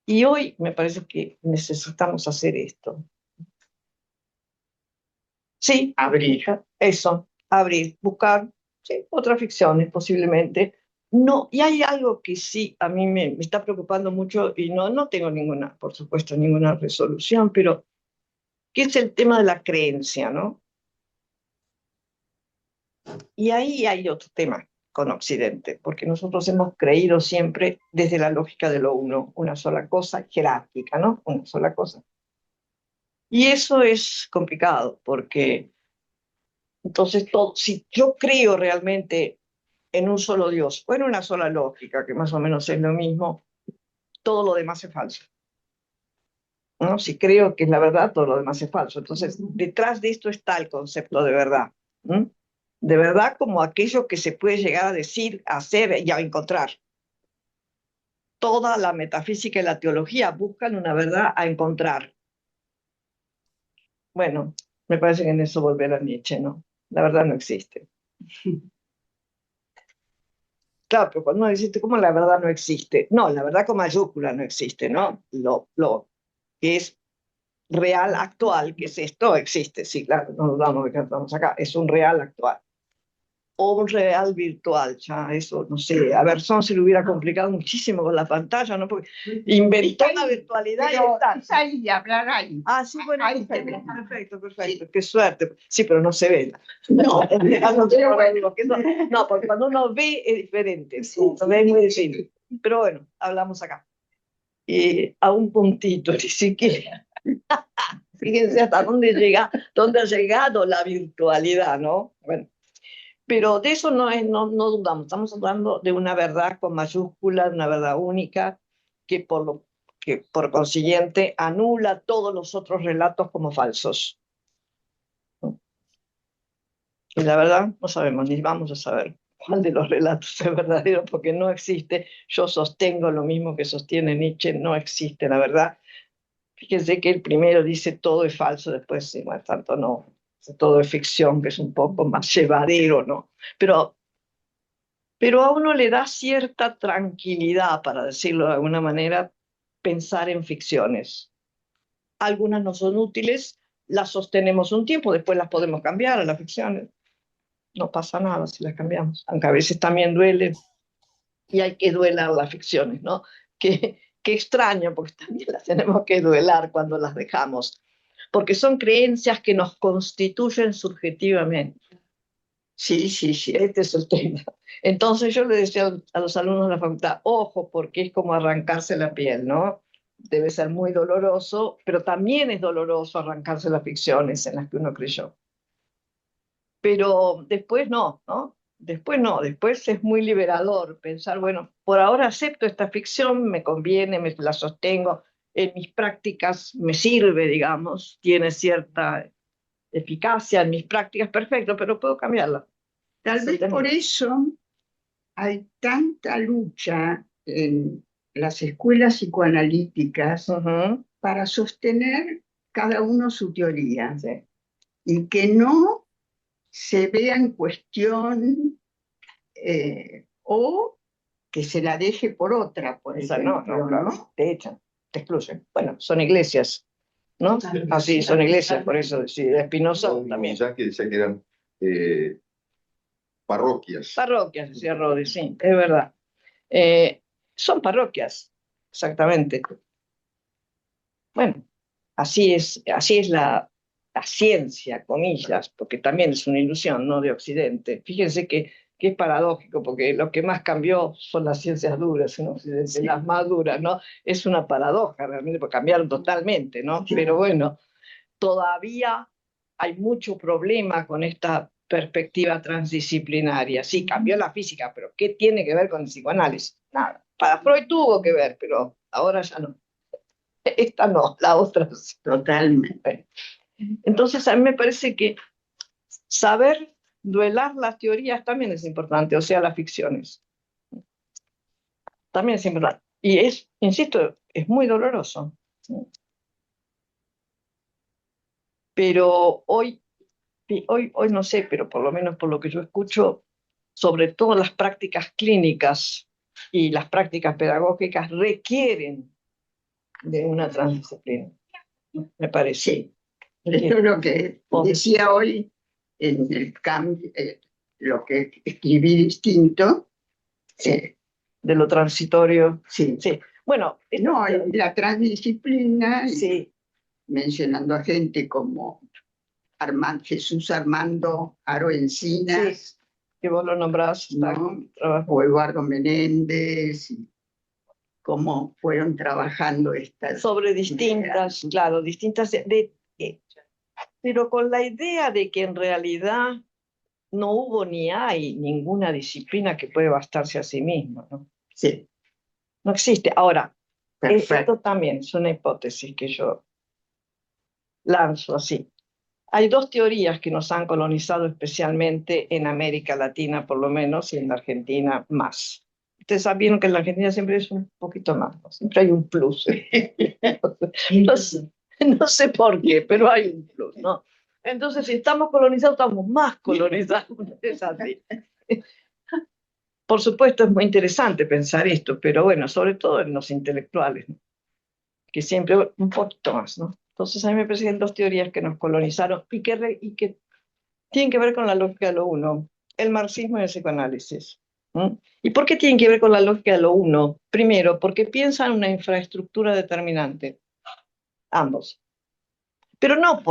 Y hoy me parece que necesitamos hacer esto. Sí, Abrir. eso, abrir, buscar, sí, otras ficciones posiblemente. No, y hay algo que sí a mí me está preocupando mucho y no tengo ninguna, por supuesto, ninguna resolución, pero que es el tema de la creencia, ¿no? Y ahí hay otro tema con Occidente, porque nosotros hemos creído siempre desde la lógica de lo uno, una sola cosa, jerárquica, ¿no? Una sola cosa. Y eso es complicado, porque entonces si yo creo realmente en un solo Dios o en una sola lógica, que más o menos es lo mismo, todo lo demás es falso, ¿no? Si creo que es la verdad, todo lo demás es falso. Entonces, detrás de esto está el concepto de verdad, ¿no? De verdad como aquello que se puede llegar a decir, a hacer y a encontrar. Toda la metafísica y la teología buscan una verdad a encontrar. Bueno, me parece que en eso volver a Nietzsche, ¿no? La verdad no existe. Claro, pero cuando uno dice, ¿cómo la verdad no existe? No, la verdad con mayúscula no existe, ¿no? Lo que es real actual, que es esto, existe, sí, claro, no dudamos de que estamos acá, es un real actual. O un real virtual, ya eso, no sé, a Berzón se le hubiera complicado muchísimo con la pantalla, ¿no? Porque inventó la virtualidad y Pero está. es ahí, hablar ahí. Ah, sí, bueno, Ahí se ve. perfecto, Sí. qué suerte. Sí, pero no se ve. No, No, porque cuando uno ve es diferente, uno ve es muy distinto. Pero bueno, hablamos acá. A un puntito, ni siquiera. Fíjense hasta dónde ha llegado la virtualidad, ¿no? Bueno, pero de eso no dudamos, estamos hablando de una verdad con mayúsculas, una verdad única, que por consiguiente anula todos los otros relatos como falsos. Y la verdad no sabemos, ni vamos a saber cuál de los relatos es verdadero, porque no existe. Yo sostengo lo mismo que sostiene Nietzsche, no existe la verdad. Fíjense que el primero dice todo es falso, después, sí, bueno, tanto no, todo es ficción, que es un poco más llevadero, ¿no? Pero a uno le da cierta tranquilidad, para decirlo de alguna manera, pensar en ficciones. Algunas no son útiles, las sostenemos un tiempo, después las podemos cambiar a las ficciones. No pasa nada si las cambiamos, aunque a veces también duele y hay que duelar las ficciones, ¿no? Qué extraño, porque también las tenemos que duelar cuando las dejamos, porque son creencias que nos constituyen subjetivamente. sí, sí, sí. Este es el tema. Entonces yo le decía a los alumnos de la facultad, ojo, porque es como arrancarse la piel, ¿no? Debe ser muy doloroso, pero también es doloroso arrancarse las ficciones en las que uno creyó. Pero después no, ¿no? Después no, después es muy liberador pensar, bueno, por ahora acepto esta ficción, me conviene, me la sostengo, en mis prácticas me sirve, digamos, tiene cierta eficacia en mis prácticas, perfecto, pero puedo cambiarla. Tal vez por eso hay tanta lucha en las escuelas psicoanalíticas para sostener cada uno su teoría, Sí. Y que no se vea en cuestión o que se la deje por otra, por Esa ejemplo, no, claro, te echan, te excluyen. Bueno, son iglesias, ¿no? Así, son iglesias, por eso, sí, de Spinoza también. Ya que decía que eran parroquias. Parroquias, decía Rodi, sí, es verdad. Son parroquias, exactamente. Bueno, así es la ciencia, comillas, porque también es una ilusión, ¿no? De Occidente. Fíjense que es paradójico, porque lo que más cambió son las ciencias duras en Occidente, Sí. las más duras, ¿no? Es una paradoja realmente, porque cambiaron totalmente, ¿no? Sí. Pero bueno, todavía hay mucho problema con esta perspectiva transdisciplinaria. Sí, cambió la física, pero ¿qué tiene que ver con el psicoanálisis? Nada. Para Freud tuvo que ver, pero ahora ya no. Esta no, la otra sí. Totalmente. Entonces, a mí me parece que saber duelar las teorías también es importante, o sea, las ficciones. También es importante. Y insisto, es muy doloroso. Pero hoy no sé, pero por lo menos por lo que yo escucho, sobre todo las prácticas clínicas y las prácticas pedagógicas requieren de una transdisciplina, me parece. Sí, esto es lo que decía hoy en el cambio, lo que escribí distinto. De lo transitorio. Sí. Sí. Bueno, No, la transdisciplina, sí. mencionando a gente como Jesús Armando Aro Encinas, Sí, que vos lo nombrás, ¿no? O Eduardo Menéndez, y cómo fueron trabajando estas. Sobre distintas, claro, distintas, pero con la idea de que en realidad no hubo ni hay ninguna disciplina que puede bastarse a sí misma, ¿no? Sí. No existe. Ahora, Perfecto. esto también es una hipótesis que yo lanzo así. Hay dos teorías que nos han colonizado especialmente en América Latina, por lo menos, y en la Argentina más. Ustedes sabieron que en la Argentina siempre es un poquito más, ¿no? Siempre hay un plus. No sé por qué, pero hay un plus, ¿no? Entonces, si estamos colonizados, estamos más colonizados. Es así. Por supuesto, es muy interesante pensar esto, pero bueno, sobre todo en los intelectuales, ¿no? Que siempre un poquito más, ¿no? Entonces, a mí me parecen dos teorías que nos colonizaron y que tienen que ver con la lógica de lo uno, el marxismo y el psicoanálisis. ¿Y por qué tienen que ver con la lógica de lo uno? Primero, porque piensan en una infraestructura determinante, ambos. Pero no,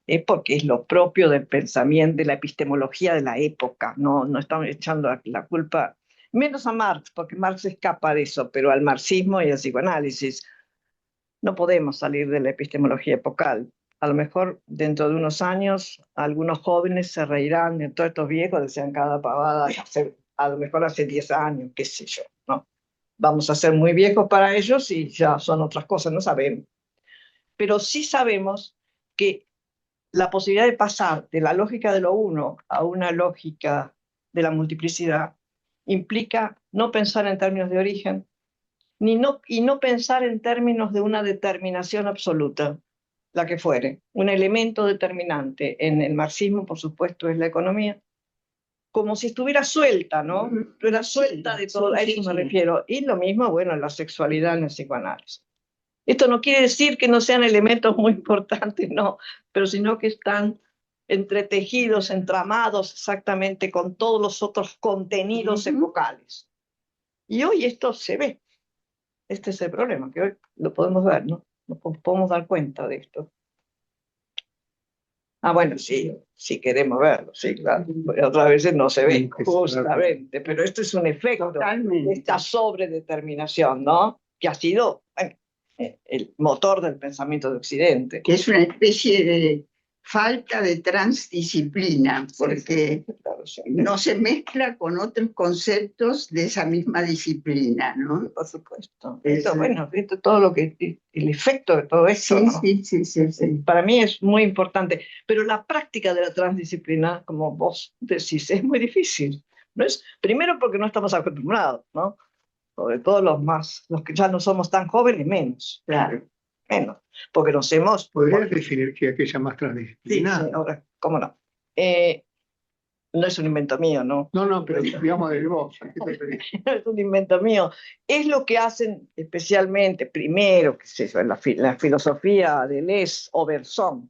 es porque es lo propio del pensamiento, de la epistemología de la época. No estamos echando la culpa, menos a Marx, porque Marx escapa de eso, pero al marxismo y al psicoanálisis. No podemos salir de la epistemología epocal. A lo mejor dentro de unos años algunos jóvenes se reirán de todos estos viejos, decían cada pavada, a lo mejor hace 10 años, qué sé yo, ¿no? Vamos a ser muy viejos para ellos y ya son otras cosas, no sabemos. Pero sí sabemos que la posibilidad de pasar de la lógica de lo uno a una lógica de la multiplicidad implica no pensar en términos de origen, y no pensar en términos de una determinación absoluta, la que fuere. Un elemento determinante en el marxismo, por supuesto, es la economía, como si estuviera suelta, ¿no? Estuviera suelta de todo, a eso me refiero. Y lo mismo, bueno, en la sexualidad en el psicoanálisis. Esto no quiere decir que no sean elementos muy importantes, no, pero sino que están entretejidos, entramados exactamente con todos los otros contenidos epocales. Y hoy esto se ve. Este es el problema, que hoy lo podemos ver, ¿no? Nos podemos dar cuenta de esto. Bueno, sí, sí queremos verlo, sí, claro. Otras veces no se ve, justamente, pero esto es un efecto de esta sobredeterminación, ¿no? Que ha sido el motor del pensamiento de Occidente. Que es una especie de falta de transdisciplina, porque no se mezcla con otros conceptos de esa misma disciplina, ¿no? Por supuesto. Bueno, esto todo lo que el efecto de todo esto, sí, ¿no? sí. Para mí es muy importante, pero la práctica de la transdisciplina, como vos decís, es muy difícil. ¿No es? Primero porque no estamos acostumbrados, ¿no? Sobre todo los que ya no somos tan jóvenes, menos. Claro. Menos, porque nos hemos... ¿Podrías definir qué aquella más transdisciplina? Sí, ahora, ¿cómo no? No es un invento mío, ¿no? No, pero digamos de vos. No es un invento mío. Es lo que hacen especialmente, primero, qué sé yo, en la filosofía de Deleuze o Bergson.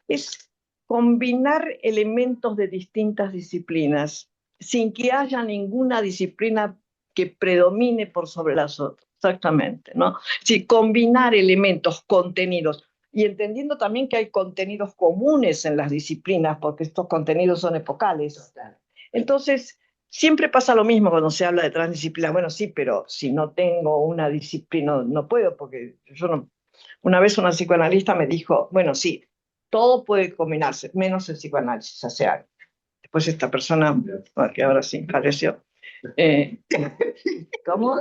Es combinar elementos de distintas disciplinas sin que haya ninguna disciplina que predomine por sobre las otras. Exactamente, ¿no? Sí, combinar elementos, contenidos, y entendiendo también que hay contenidos comunes en las disciplinas, porque estos contenidos son epocales. Entonces, siempre pasa lo mismo cuando se habla de transdisciplina. Bueno, sí, pero si no tengo una disciplina, no puedo, porque yo no... Una vez una psicoanalista me dijo, bueno, sí, todo puede combinarse, menos el psicoanálisis hace años. Después esta persona, que ahora sí falleció, ¿cómo?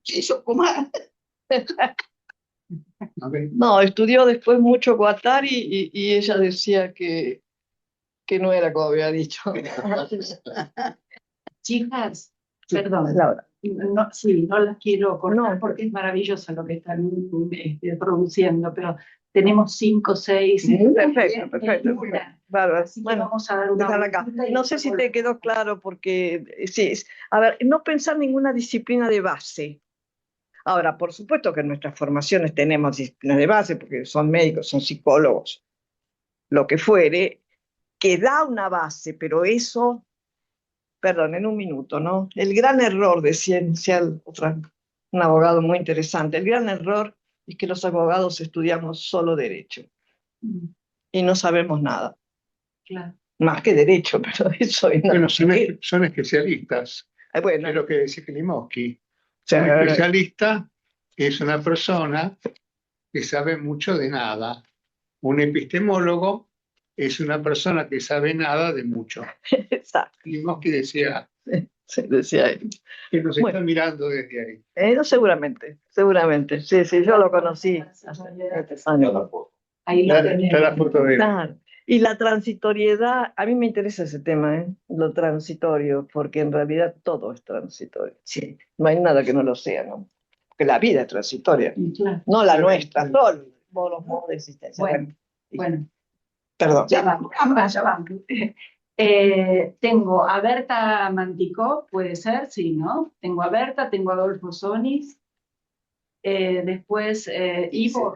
Eso como... No, estudió después mucho Guattari y ella decía que no era como había dicho. Chicas, perdón, Laura. no, sí, no las quiero cortar porque es maravilloso lo que están produciendo, pero tenemos 5 o 6. Perfecto, perfecto. Bárbaro. Así que Bueno, vamos a dar una déjala acá. vueltita y No sé si te volvemos. quedó claro porque, sí, a ver, no pensar ninguna disciplina de base. Ahora, por supuesto que en nuestras formaciones tenemos disciplinas de base, porque son médicos, son psicólogos, lo que fuere, que da una base, pero eso, perdón, en un minuto, ¿no? El gran error, decía un abogado muy interesante, el gran error es que los abogados estudiamos solo derecho y no sabemos nada, Claro. más que derecho, pero eso es Bueno, ¿qué? son especialistas, Bueno, es lo que decía Klimovsky. sí, Un especialista es una persona que sabe mucho de nada. Un epistemólogo es una persona que sabe nada de mucho. exacto, Klimovsky decía sí, decía él. que nos Bueno. está mirando desde ahí. No, seguramente, seguramente. Sí, sí, yo lo conocí hace años. Ahí lo Está la tenemos. foto de él. Claro. Y la transitoriedad, a mí me interesa ese tema, lo transitorio, porque en realidad todo es transitorio. Sí. No hay nada que no lo sea, ¿no? Porque la vida es transitoria, Claro. no la nuestra, todos los modos de existencia. Bueno, Perdón. ya vamos, ya vamos. Tengo a Berta Manticó, puede ser, sí, ¿no? Tengo a Berta, tengo a Adolfo Sonis, después Ivo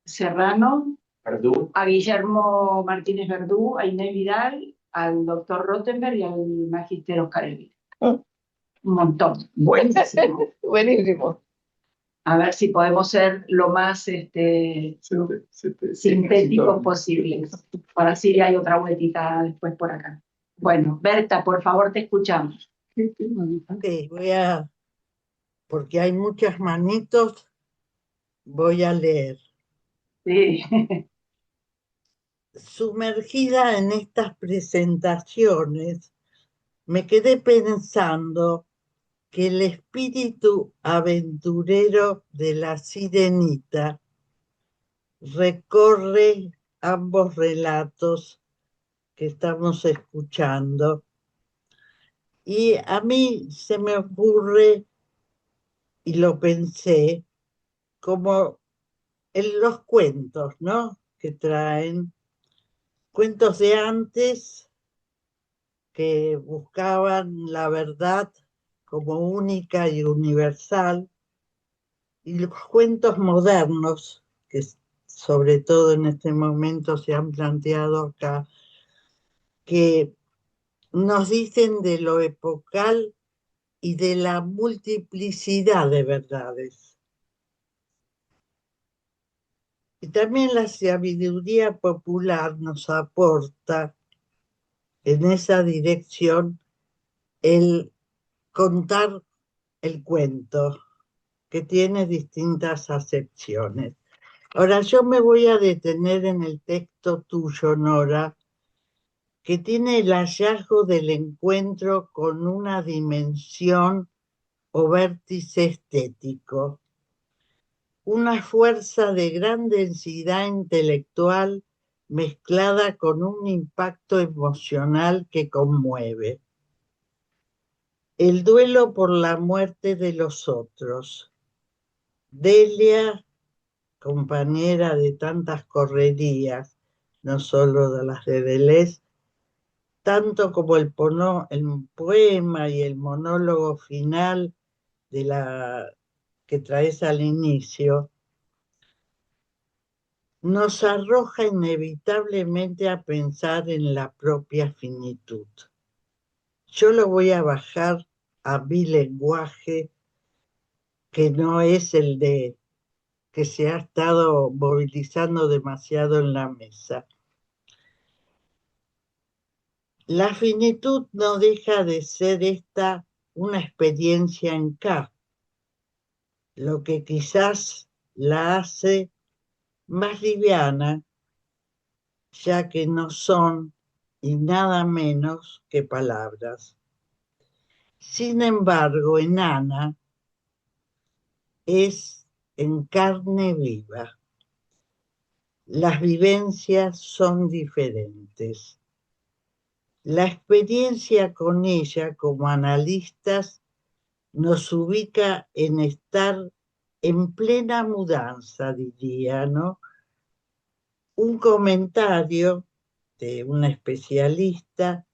Serrano, Verdú. a Guillermo Martínez Verdú, a Inés Vidal, al doctor Rottenberg y al magíster Oscar Elvira. Un montón. Buenísimo. Buenísimo. A ver si podemos ser lo más sintéticos posibles. Ahora sí hay otra vueltita después por acá. Bueno, Berta, por favor, te escuchamos. Sí, porque hay muchas manitos, voy a leer. Sí. Sumergida en estas presentaciones, me quedé pensando que el espíritu aventurero de la sirenita recorre ambos relatos que estamos escuchando. Y a mí se me ocurre, y lo pensé, como en los cuentos, ¿no? Que traen cuentos de antes que buscaban la verdad como única y universal, y los cuentos modernos, que sobre todo en este momento se han planteado acá, que nos dicen de lo epocal y de la multiplicidad de verdades. Y también la sabiduría popular nos aporta en esa dirección el contar el cuento, que tiene distintas acepciones. Ahora yo me voy a detener en el texto tuyo, Nora, que tiene el hallazgo del encuentro con una dimensión o vértice estético, una fuerza de gran densidad intelectual mezclada con un impacto emocional que conmueve. El duelo por la muerte de los otros. Delia, compañera de tantas correrías, no solo de las de Deleuze, tanto como el poema y el monólogo final de que traes al inicio, nos arroja inevitablemente a pensar en la propia finitud. Yo lo voy a bajar a mi lenguaje, que no es el de que se ha estado movilizando demasiado en la mesa. La finitud no deja de ser esta una experiencia en K, lo que quizás la hace más liviana, ya que no son y nada menos que palabras. Sin embargo, en Ana es en carne viva. Las vivencias son diferentes. La experiencia con ella como analistas nos ubica en estar en plena mudanza, diría, ¿no? Un comentario de una especialista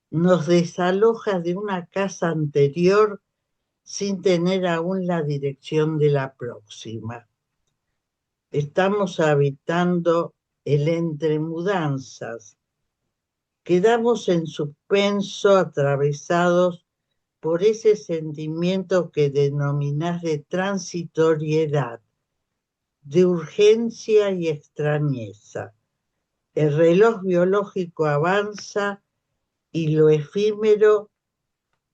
nos desaloja de una casa anterior sin tener aún la dirección de la próxima. Estamos habitando el entremudanzas. Quedamos en suspenso, atravesados por ese sentimiento que denominás de transitoriedad, de urgencia y extrañeza. El reloj biológico avanza y lo efímero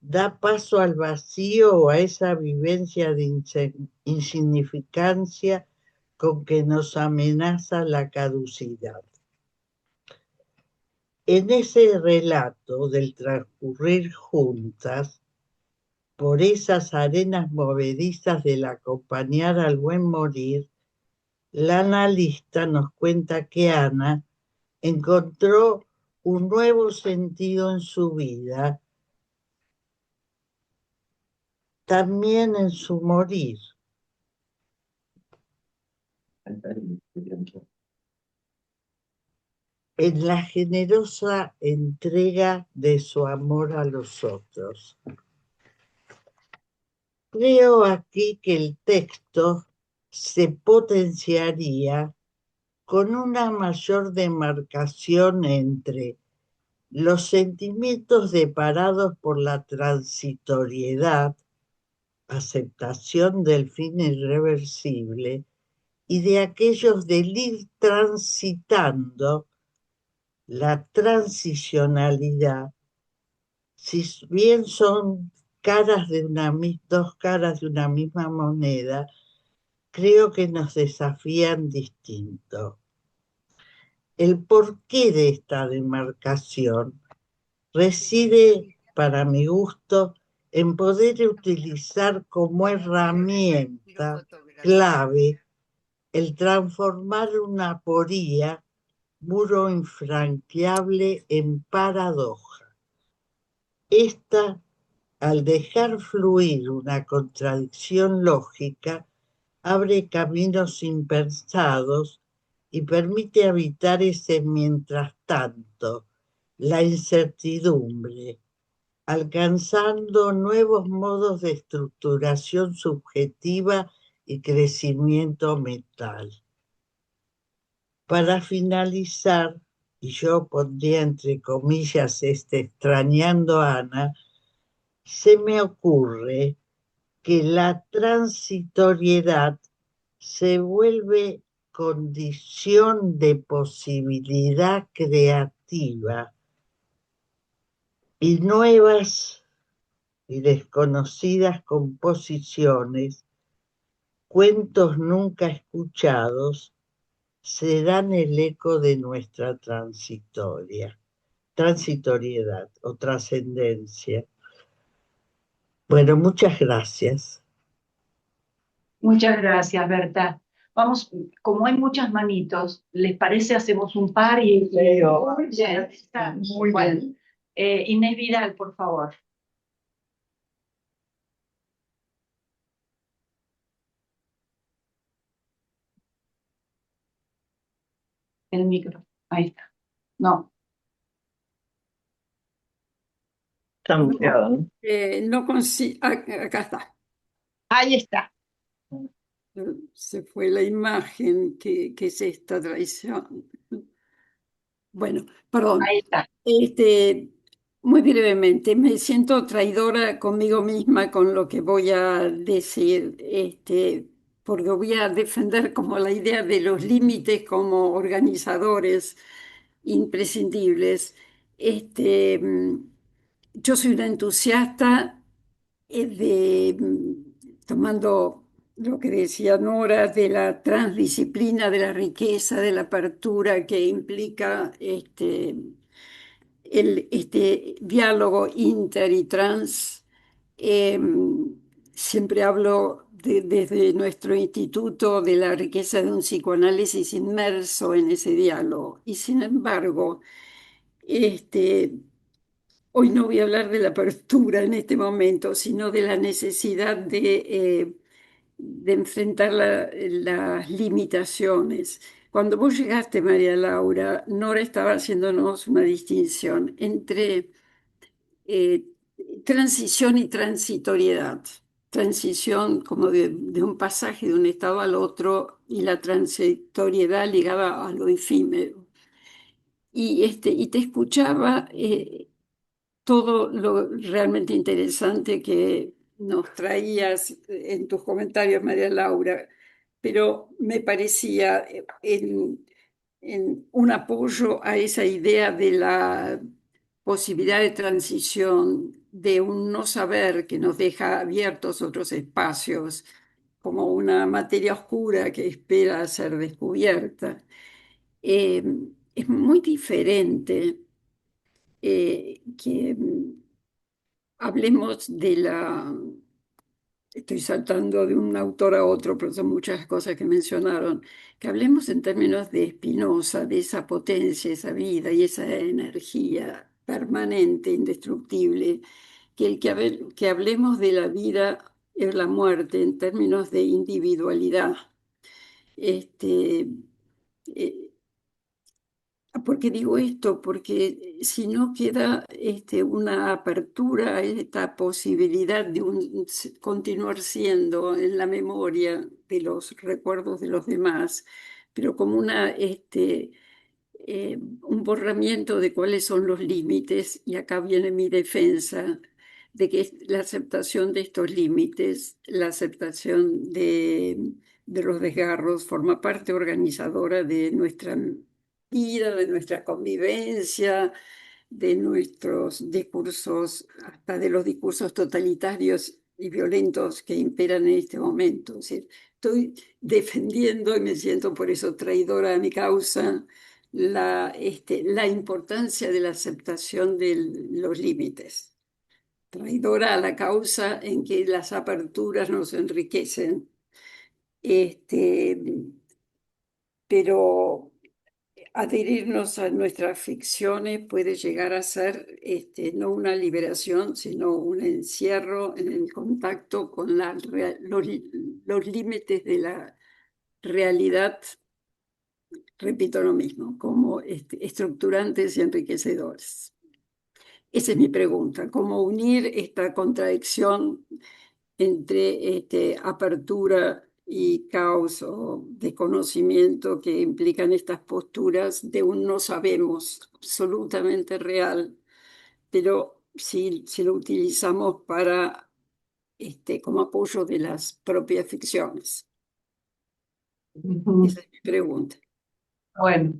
da paso al vacío o a esa vivencia de insignificancia con que nos amenaza la caducidad. En ese relato del transcurrir juntas por esas arenas movedizas del acompañar al buen morir, la analista nos cuenta que Ana encontró un nuevo sentido en su vida, también en su morir. En la generosa entrega de su amor a los otros. Creo aquí que el texto se potenciaría con una mayor demarcación entre los sentimientos deparados por la transitoriedad, aceptación del fin irreversible, y de aquellos del ir transitando la transicionalidad, si bien son dos caras de una misma moneda, creo que nos desafían distinto. El porqué de esta demarcación reside, para mi gusto, en poder utilizar como herramienta clave el transformar una aporía, muro infranqueable, en paradoja. Esta, al dejar fluir una contradicción lógica, abre caminos impensados y permite habitar ese mientras tanto, la incertidumbre, alcanzando nuevos modos de estructuración subjetiva y crecimiento mental. Para finalizar, y yo pondría entre comillas extrañando a Ana, se me ocurre que la transitoriedad se vuelve condición de posibilidad creativa y nuevas y desconocidas composiciones, cuentos nunca escuchados, serán el eco de nuestra transitoriedad o trascendencia. Bueno, muchas gracias. Muchas gracias, Berta. Vamos, como hay muchas manitos, ¿les parece hacemos un par y... Muy bien. Inés Vidal, por favor. El micro, ahí está. No. Está muteado, ¿no? No consigo. Acá está. Ahí está. Se fue la imagen que es esta traición. Bueno, perdón. Ahí está. Muy brevemente, me siento traidora conmigo misma con lo que voy a decir, porque voy a defender como la idea de los límites como organizadores imprescindibles. Yo soy una entusiasta tomando lo que decía Nora, de la transdisciplina, de la riqueza, de la apertura que implica este diálogo inter y trans. Eh, Siempre hablo desde nuestro instituto de la riqueza de un psicoanálisis inmerso en ese diálogo. Y sin embargo, hoy no voy a hablar de la apertura en este momento, sino de la necesidad de enfrentar las limitaciones. Cuando vos llegaste, María Laura, Nora estaba haciéndonos una distinción entre eh, transición y transitoriedad. Transición como de un pasaje de un estado al otro y la transitoriedad ligada a lo efímero. Y te escuchaba todo lo realmente interesante que nos traías en tus comentarios, María Laura, pero me parecía en un apoyo a esa idea de la posibilidad de transición, de un no saber que nos deja abiertos otros espacios, como una materia oscura que espera ser descubierta. Eh, es muy diferente que hablemos de la... Estoy saltando de un autor a otro, pero son muchas cosas que mencionaron. Que hablemos en términos de Spinoza, de esa potencia, esa vida y esa energía permanente, indestructible. Que hablemos de la vida y la muerte en términos de individualidad. Este, eh, ¿Por qué digo esto? Porque si no queda una apertura a esta posibilidad de continuar siendo en la memoria de los recuerdos de los demás, pero como un borramiento de cuáles son los límites, y acá viene mi defensa, de que la aceptación de estos límites, la aceptación de los desgarros, forma parte organizadora de nuestra vida, de nuestra convivencia, de nuestros discursos, hasta de los discursos totalitarios y violentos que imperan en este momento. Es decir, estoy defendiendo, y me siento por eso traidora a mi causa, la importancia de la aceptación de los límites. Traidora a la causa en que las aperturas nos enriquecen. Pero adherirnos a nuestras ficciones puede llegar a ser no una liberación, sino un encierro en el contacto con los límites de la realidad, repito lo mismo, como estructurantes y enriquecedores. Esa es mi pregunta, ¿cómo unir esta contradicción entre apertura y caos o desconocimiento que implican estas posturas de un no sabemos absolutamente real, pero si lo utilizamos para, como apoyo de las propias ficciones? Esa es mi pregunta. Bueno,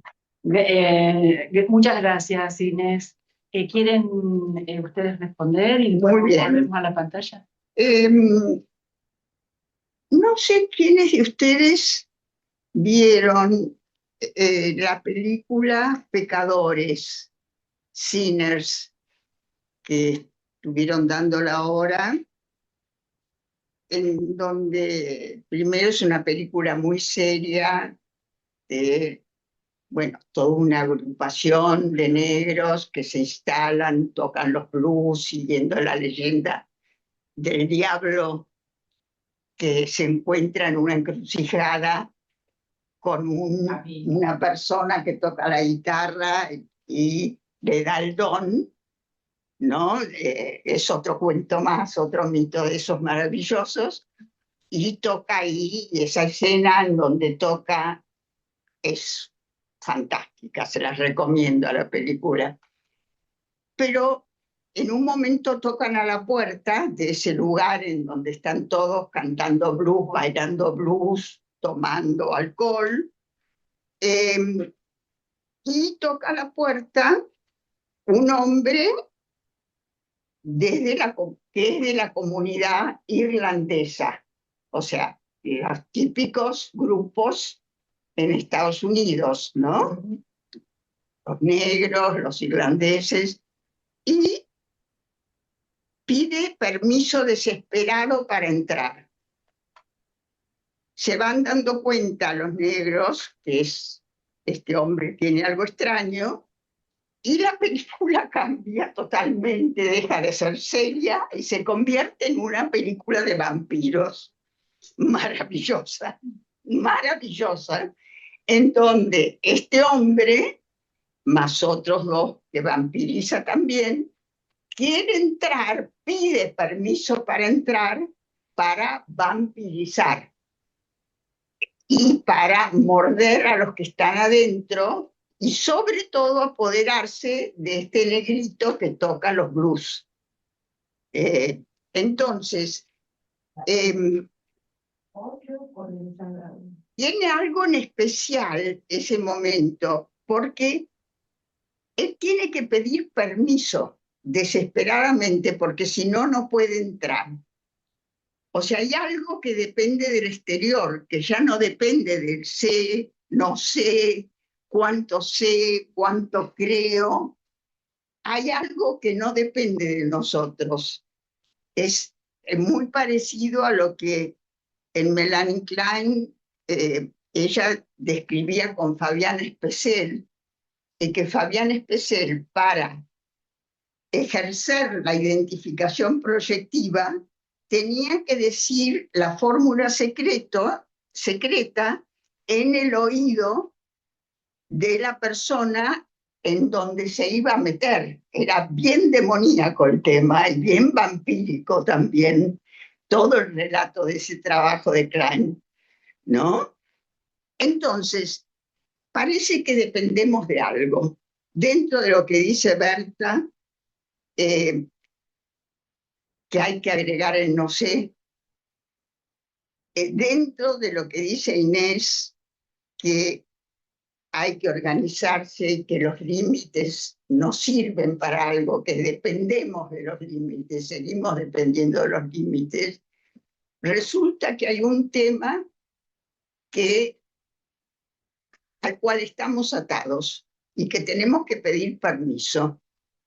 muchas gracias, Inés. ¿Quieren ustedes responder y Muy luego bien. volvemos a la pantalla? No sé quiénes de ustedes vieron la película Pecadores, Sinners, que estuvieron dándola ahora, en donde primero es una película muy seria de, bueno, toda una agrupación de negros que se instalan, tocan los blues, siguiendo la leyenda del diablo que se encuentra en una encrucijada con una persona que toca la guitarra y le da el don, ¿no? Es otro cuento más, otro mito de esos maravillosos, y toca ahí, y esa escena en donde toca es fantástica, se las recomiendo a la película. Pero en un momento tocan a la puerta de ese lugar en donde están todos cantando blues, bailando blues, tomando alcohol, y toca a la puerta un hombre que es de la comunidad irlandesa, o sea, los típicos grupos en Estados Unidos, ¿no? Los negros, los irlandeses, y pide permiso desesperado para entrar. Se van dando cuenta los negros que este hombre tiene algo extraño, y la película cambia totalmente, deja de ser seria y se convierte en una película de vampiros maravillosa, maravillosa, en donde este hombre, más otros dos que vampiriza también, quiere entrar, pide permiso para entrar, para vampirizar y para morder a los que están adentro y sobre todo apoderarse de este negrito que toca los blues. Entonces, tiene algo en especial ese momento, porque él tiene que pedir permiso desesperadamente, porque si no, no puede entrar. O sea, hay algo que depende del exterior, que ya no depende del sé, no sé, cuánto creo. Hay algo que no depende de nosotros. Es muy parecido a lo que en Melanie Klein ella describía con Fabián Espesel, y que Fabián Espesel, para ejercer la identificación proyectiva, tenía que decir la fórmula secreta en el oído de la persona en donde se iba a meter. Era bien demoníaco el tema y bien vampírico también todo el relato de ese trabajo de Klein, ¿no? Entonces, parece que dependemos de algo. Dentro de lo que dice Berta, que hay que agregar el no sé, dentro de lo que dice Inés, que hay que organizarse, que los límites no sirven para algo, que dependemos de los límites, seguimos dependiendo de los límites, resulta que hay un tema al cual estamos atados y que tenemos que pedir permiso,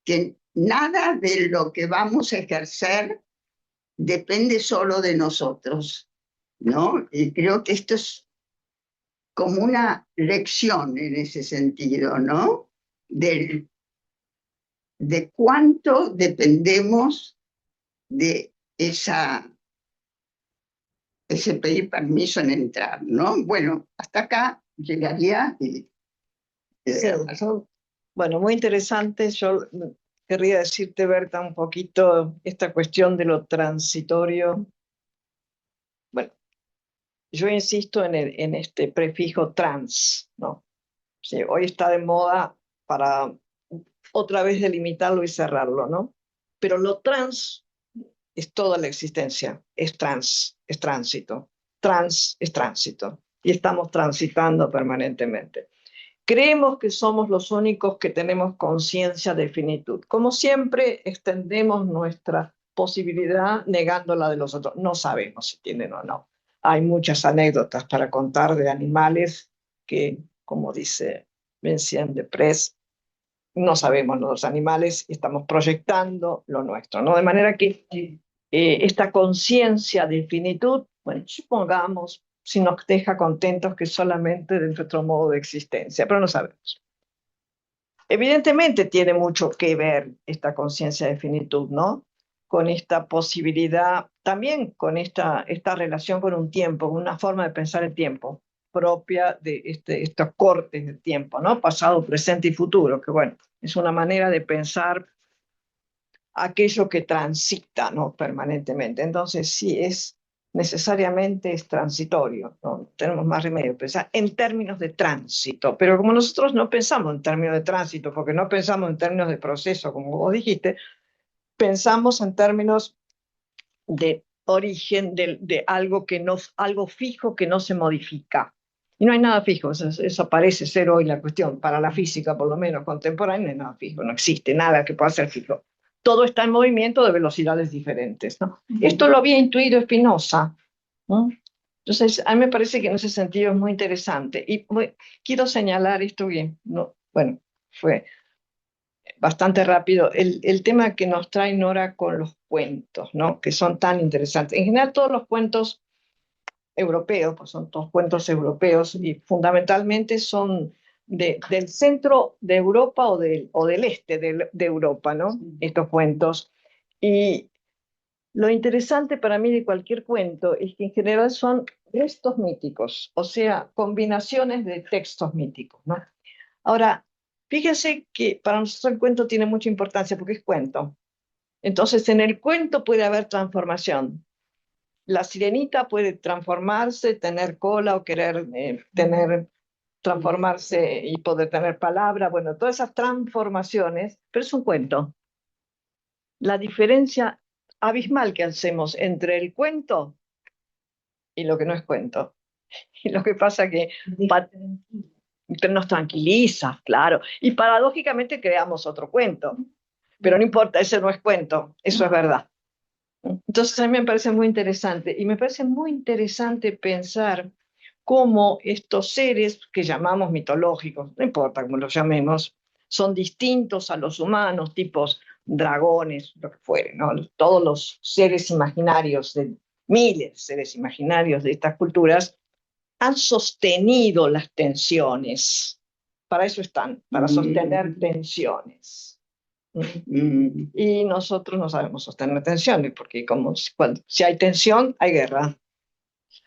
que nada de lo que vamos a ejercer depende solo de nosotros, ¿no? Y creo que esto es como una lección en ese sentido, ¿no? De cuánto dependemos de ese pedir permiso en entrar, ¿no? Bueno, hasta acá llegaría y... Sí. Bueno, muy interesante. Yo querría decirte, Berta, un poquito esta cuestión de lo transitorio. Bueno, yo insisto en este prefijo trans, ¿no? Sí, hoy está de moda para otra vez delimitarlo y cerrarlo, ¿no? Pero lo trans es toda la existencia, es tránsito. Trans es tránsito y estamos transitando permanentemente. Creemos que somos los únicos que tenemos conciencia de finitud. Como siempre, extendemos nuestra posibilidad negando la de los otros. No sabemos si tienen o no. Hay muchas anécdotas para contar de animales que, como dice Vincent Desprez, no sabemos los animales y estamos proyectando lo nuestro, ¿no? De manera que esta conciencia de finitud, bueno, supongamos, si nos deja contentos que solamente de nuestro modo de existencia, pero no sabemos. Evidentemente tiene mucho que ver esta conciencia de finitud, ¿no? Con esta posibilidad, también con esta relación con un tiempo, con una forma de pensar el tiempo propia de estos cortes de tiempo, ¿no? Pasado, presente y futuro, que bueno, es una manera de pensar aquello que transita, ¿no? Permanentemente. Entonces, sí, necesariamente es transitorio, no tenemos más remedio, pensar en términos de tránsito, pero como nosotros no pensamos en términos de tránsito, porque no pensamos en términos de proceso, como vos dijiste, pensamos en términos de origen, de algo algo fijo que no se modifica. Y no hay nada fijo, eso parece ser hoy la cuestión, para la física por lo menos contemporánea, no hay nada fijo, no existe nada que pueda ser fijo. Todo está en movimiento de velocidades diferentes, ¿no? Esto lo había intuido Spinoza, ¿no? Entonces, a mí me parece que en ese sentido es muy interesante. Y quiero señalar esto bien, ¿no? Bueno, fue bastante rápido, el tema que nos trae Nora con los cuentos, ¿no? Que son tan interesantes. En general, todos los cuentos europeos, pues son todos cuentos europeos y fundamentalmente son del centro de Europa o del este de Europa, ¿no? Estos cuentos. Y Lo interesante para mí de cualquier cuento es que en general son restos míticos, o sea, combinaciones de textos míticos, ¿no? Ahora, fíjense que para nosotros el cuento tiene mucha importancia porque es cuento. Entonces, en el cuento puede haber transformación. La sirenita puede transformarse, tener cola o querer transformarse y poder tener palabra, bueno, todas esas transformaciones, pero es un cuento. La diferencia abismal que hacemos entre el cuento y lo que no es cuento. Y lo que pasa que nos tranquiliza, claro, y paradójicamente creamos otro cuento, pero no importa, ese no es cuento, eso es verdad. Entonces a mí me parece muy interesante y me parece muy interesante pensar cómo estos seres que llamamos mitológicos, no importa cómo los llamemos, son distintos a los humanos, tipos dragones, lo que fuere, ¿no? Todos los seres imaginarios, de miles de seres imaginarios de estas culturas, han sostenido las tensiones. Para eso están, para sostener tensiones. Y nosotros no sabemos sostener tensiones, porque si hay tensión, hay guerra.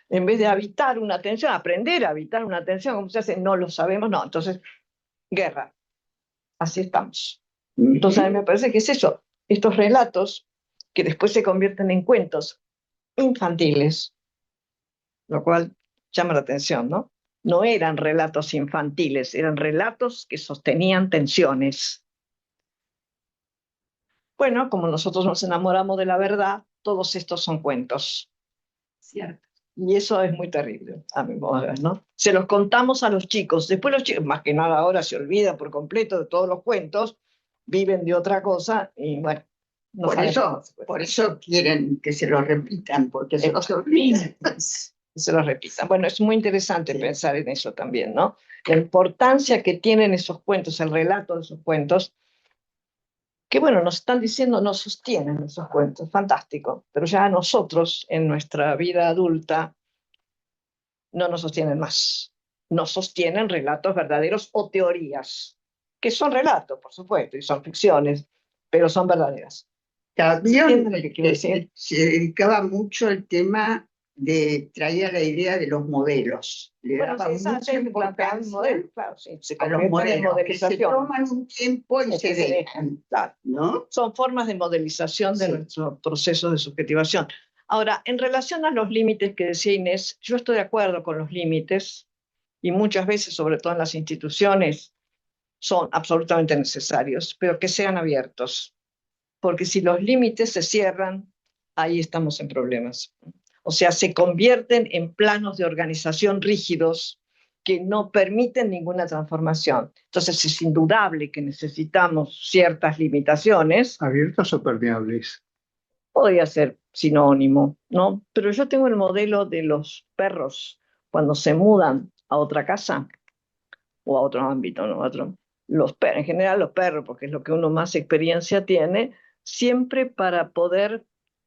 En vez de habitar una tensión, aprender a habitar una tensión, ¿cómo se hace? No lo sabemos, no. Entonces, guerra. Así estamos. Entonces, a mí me parece que es eso. Estos relatos que después se convierten en cuentos infantiles, lo cual llama la atención, ¿no? No eran relatos infantiles, eran relatos que sostenían tensiones. Bueno, como nosotros nos enamoramos de la verdad, todos estos son cuentos. Cierto. Y eso es muy terrible, a mi modo de ver, ¿no? Se los contamos a los chicos, después los chicos, más que nada ahora se olvidan por completo de todos los cuentos, viven de otra cosa y bueno. No por eso quieren que se los repitan, porque se los olvidan. Se los repitan. Bueno, es muy interesante pensar en eso también, ¿no? La importancia que tienen esos cuentos, el relato de esos cuentos, que bueno, nos están diciendo, nos sostienen esos cuentos, fantástico, pero ya nosotros en nuestra vida adulta no nos sostienen más, nos sostienen relatos verdaderos o teorías, que son relatos, por supuesto, y son ficciones, pero son verdaderas. También lo que quiero decir? se dedicaba mucho al tema de, traía la idea de los modelos. Le Bueno, daba sí, mucha importancia modelo, claro, sí, se a los convierten en modelos, que se modelización. toman un tiempo y Sí, se que se dejan, Claro. ¿no? Son formas de modelización de Sí. nuestro proceso de subjetivación. Ahora, en relación a los límites que decía Inés, yo estoy de acuerdo con los límites y muchas veces, sobre todo en las instituciones, son absolutamente necesarios, pero que sean abiertos, porque si los límites se cierran, ahí estamos en problemas. O sea, se convierten en planos de organización rígidos que no permiten ninguna transformación. Entonces es indudable que necesitamos ciertas limitaciones. ¿Abiertos o permeables? Podría ser sinónimo, ¿no? Pero yo tengo el modelo de los perros cuando se mudan a otra casa o a otro ámbito, ¿no? En general los perros, porque es lo que uno más experiencia tiene, siempre para poder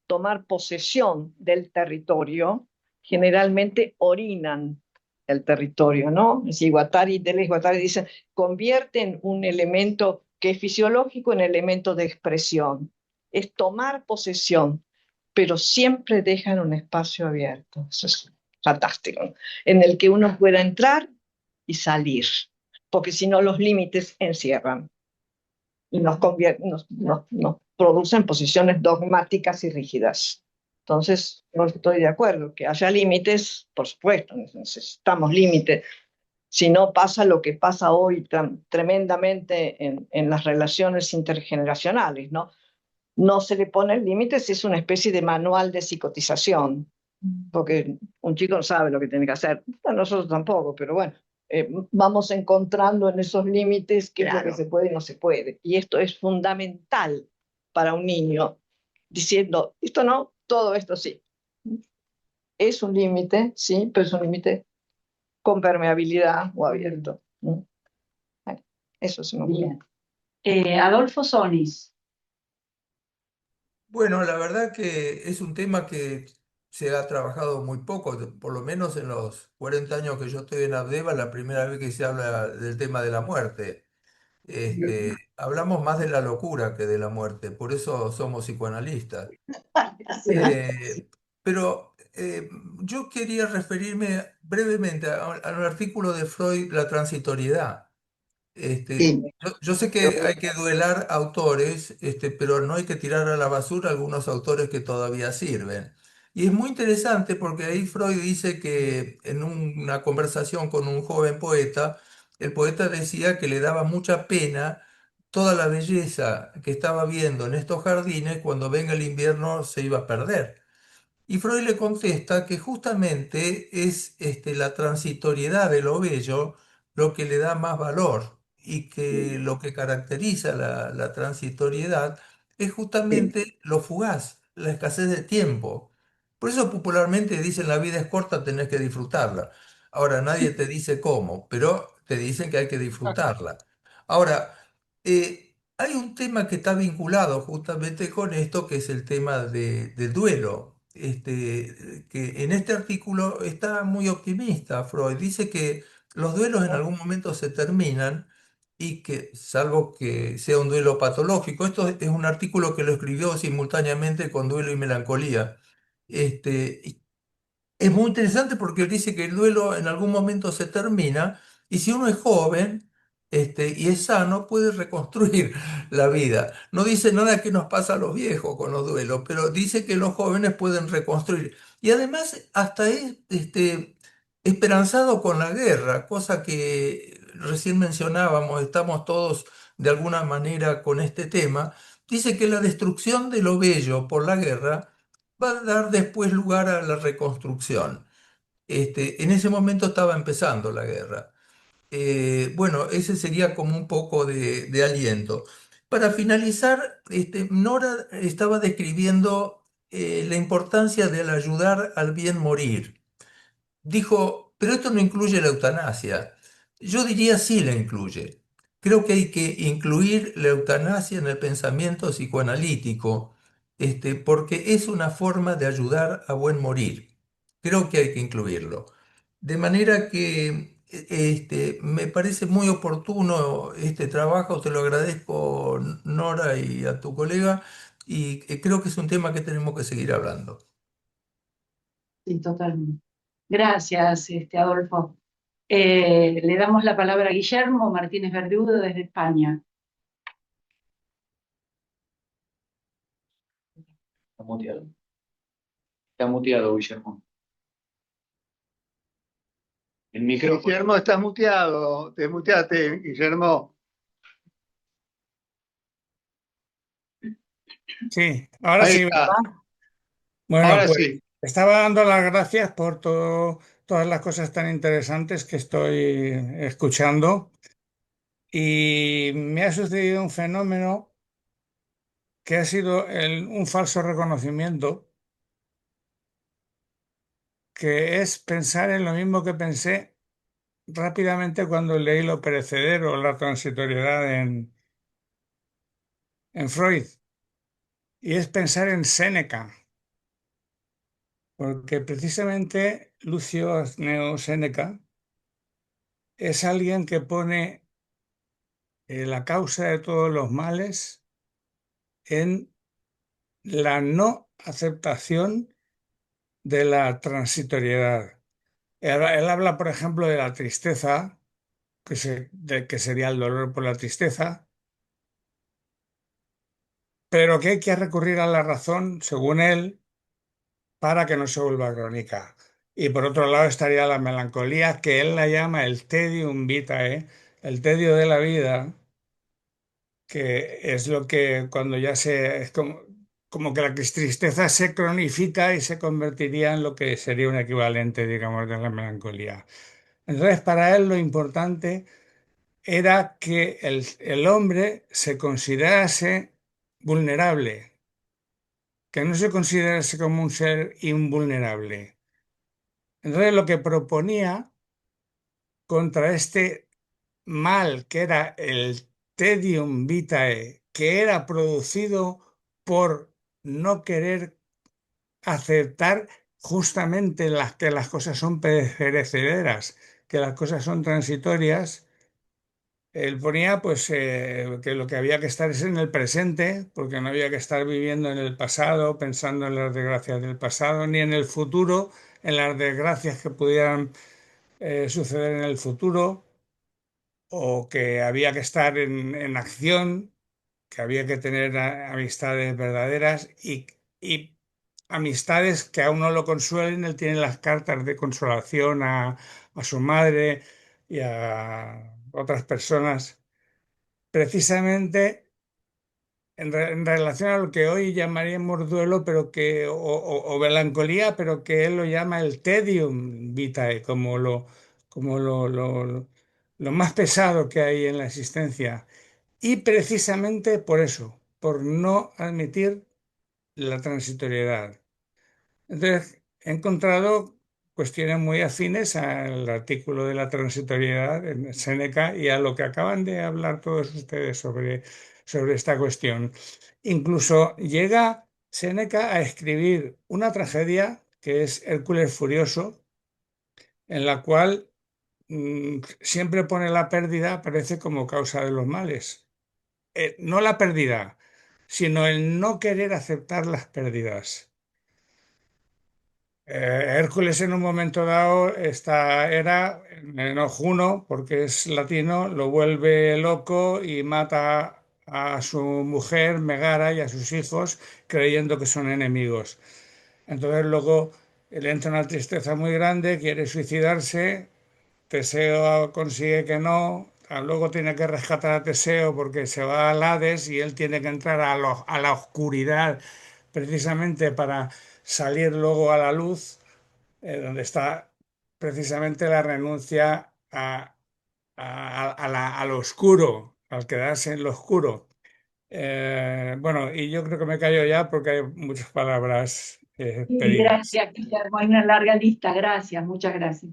tomar posesión del territorio, generalmente orinan el territorio, ¿no? Deleuze y Guattari dicen, convierten un elemento que es fisiológico en elemento de expresión. Es tomar posesión, pero siempre dejan un espacio abierto. Eso es fantástico, en el que uno pueda entrar y salir, porque si no los límites encierran y nos producen posiciones dogmáticas y rígidas. Entonces, no estoy de acuerdo, que haya límites, por supuesto, necesitamos límites. Si no pasa lo que pasa hoy tremendamente en las relaciones intergeneracionales, ¿no? No se le ponen límites, es una especie de manual de psicotización, porque un chico no sabe lo que tiene que hacer, nosotros tampoco, pero bueno, vamos encontrando en esos límites qué es lo que se puede y no se puede. Y esto es fundamental para un niño, diciendo, esto no, todo esto sí. Es un límite, sí, pero es un límite con permeabilidad o abierto. Bueno, eso se me ocurre. Bien. Adolfo Sonis. Bueno, la verdad que es un tema que se ha trabajado muy poco, por lo menos en los 40 años que yo estoy en Abdeva, la primera vez que se habla del tema de la muerte. Hablamos más de la locura que de la muerte, por eso somos psicoanalistas. Sí. Pero yo quería referirme brevemente al artículo de Freud, La transitoriedad. Sí, Yo sé que hay que duelar autores, pero no hay que tirar a la basura algunos autores que todavía sirven. Y es muy interesante porque ahí Freud dice que en una conversación con un joven poeta, el poeta decía que le daba mucha pena toda la belleza que estaba viendo en estos jardines, cuando venga el invierno se iba a perder. Y Freud le contesta que justamente es la transitoriedad de lo bello lo que le da más valor y que lo que caracteriza la transitoriedad es sí, justamente lo fugaz, la escasez de tiempo. Por eso popularmente dicen la vida es corta, tenés que disfrutarla. Ahora nadie te dice cómo, pero te dicen que hay que disfrutarla. Ahora, hay un tema que está vinculado justamente con esto, que es el tema del duelo. Que en este artículo está muy optimista Freud. Dice que los duelos en algún momento se terminan y que, salvo que sea un duelo patológico, esto es un artículo que lo escribió simultáneamente con Duelo y Melancolía. Y es muy interesante porque él dice que el duelo en algún momento se termina y si uno es joven, y es sano, puede reconstruir la vida. No dice nada que nos pasa a los viejos con los duelos, pero dice que los jóvenes pueden reconstruir. Y además hasta es esperanzado con la guerra, cosa que recién mencionábamos, estamos todos de alguna manera con este tema. Dice que la destrucción de lo bello por la guerra va a dar después lugar a la reconstrucción. En ese momento estaba empezando la guerra. Bueno, ese sería como un poco de aliento. Para finalizar, Nora estaba describiendo la importancia del ayudar al bien morir. Dijo, pero esto no incluye la eutanasia. Yo diría sí la incluye. Creo que hay que incluir la eutanasia en el pensamiento psicoanalítico, porque es una forma de ayudar a buen morir. Creo que hay que incluirlo. De manera que me parece muy oportuno este trabajo, te lo agradezco, Nora, y a tu colega, y creo que es un tema que tenemos que seguir hablando. Sí, totalmente. Gracias, Adolfo. Le damos la palabra a Guillermo Martínez Verdugo desde España. Está muteado. Está muteado, Guillermo. El micrófono. Guillermo, estás muteado. Desmuteate, Guillermo. Sí, ahora Ahí sí, está. ¿verdad? Bueno, Ahora pues sí. estaba dando las gracias por todas las cosas tan interesantes que estoy escuchando y me ha sucedido un fenómeno que ha sido un falso reconocimiento, que es pensar en lo mismo que pensé rápidamente cuando leí Lo perecedero, la transitoriedad en Freud, y es pensar en Séneca, porque precisamente Lucio Asneo Séneca es alguien que pone la causa de todos los males en la no aceptación de la transitoriedad. Él habla, por ejemplo, de la tristeza, que sería el dolor por la tristeza, pero que hay que recurrir a la razón, según él, para que no se vuelva crónica. Y por otro lado estaría la melancolía, que él la llama el tedium vitae, el tedio de la vida, que es lo que cuando ya es como que la tristeza se cronifica y se convertiría en lo que sería un equivalente, digamos, de la melancolía. Entonces, para él lo importante era que el hombre se considerase vulnerable, que no se considerase como un ser invulnerable. Entonces, lo que proponía contra este mal, que era el tedium vitae, que era producido por no querer aceptar justamente que las cosas son perecederas, que las cosas son transitorias, Él ponía pues que lo que había que estar es en el presente, porque no había que estar viviendo en el pasado, pensando en las desgracias del pasado, ni en el futuro, en las desgracias que pudieran suceder en el futuro, o que había que estar en acción, que había que tener amistades verdaderas y amistades que a uno lo consuelen. Él tiene las cartas de consolación a su madre y a otras personas, precisamente en relación a lo que hoy llamaríamos duelo, pero o melancolía, pero que él lo llama el tedium vitae, como lo más pesado que hay en la existencia. Y precisamente por eso, por no admitir la transitoriedad. Entonces, he encontrado cuestiones muy afines al artículo de la transitoriedad en Séneca y a lo que acaban de hablar todos ustedes sobre esta cuestión. Incluso llega Séneca a escribir una tragedia que es Hércules Furioso, en la cual siempre pone la pérdida, parece como causa de los males. No la pérdida, sino el no querer aceptar las pérdidas. Hércules en un momento dado era enojuno, porque es latino, lo vuelve loco y mata a su mujer Megara y a sus hijos creyendo que son enemigos. Entonces luego él entra en una tristeza muy grande, quiere suicidarse. Teseo consigue que no, luego tiene que rescatar a Teseo porque se va al Hades y él tiene que entrar a la oscuridad precisamente para salir luego a la luz, donde está precisamente la renuncia a lo oscuro, al quedarse en lo oscuro. Bueno, y yo creo que me callo ya porque hay muchas palabras Sí, pedidas. gracias, Guillermo. Hay una larga lista. Gracias, muchas gracias.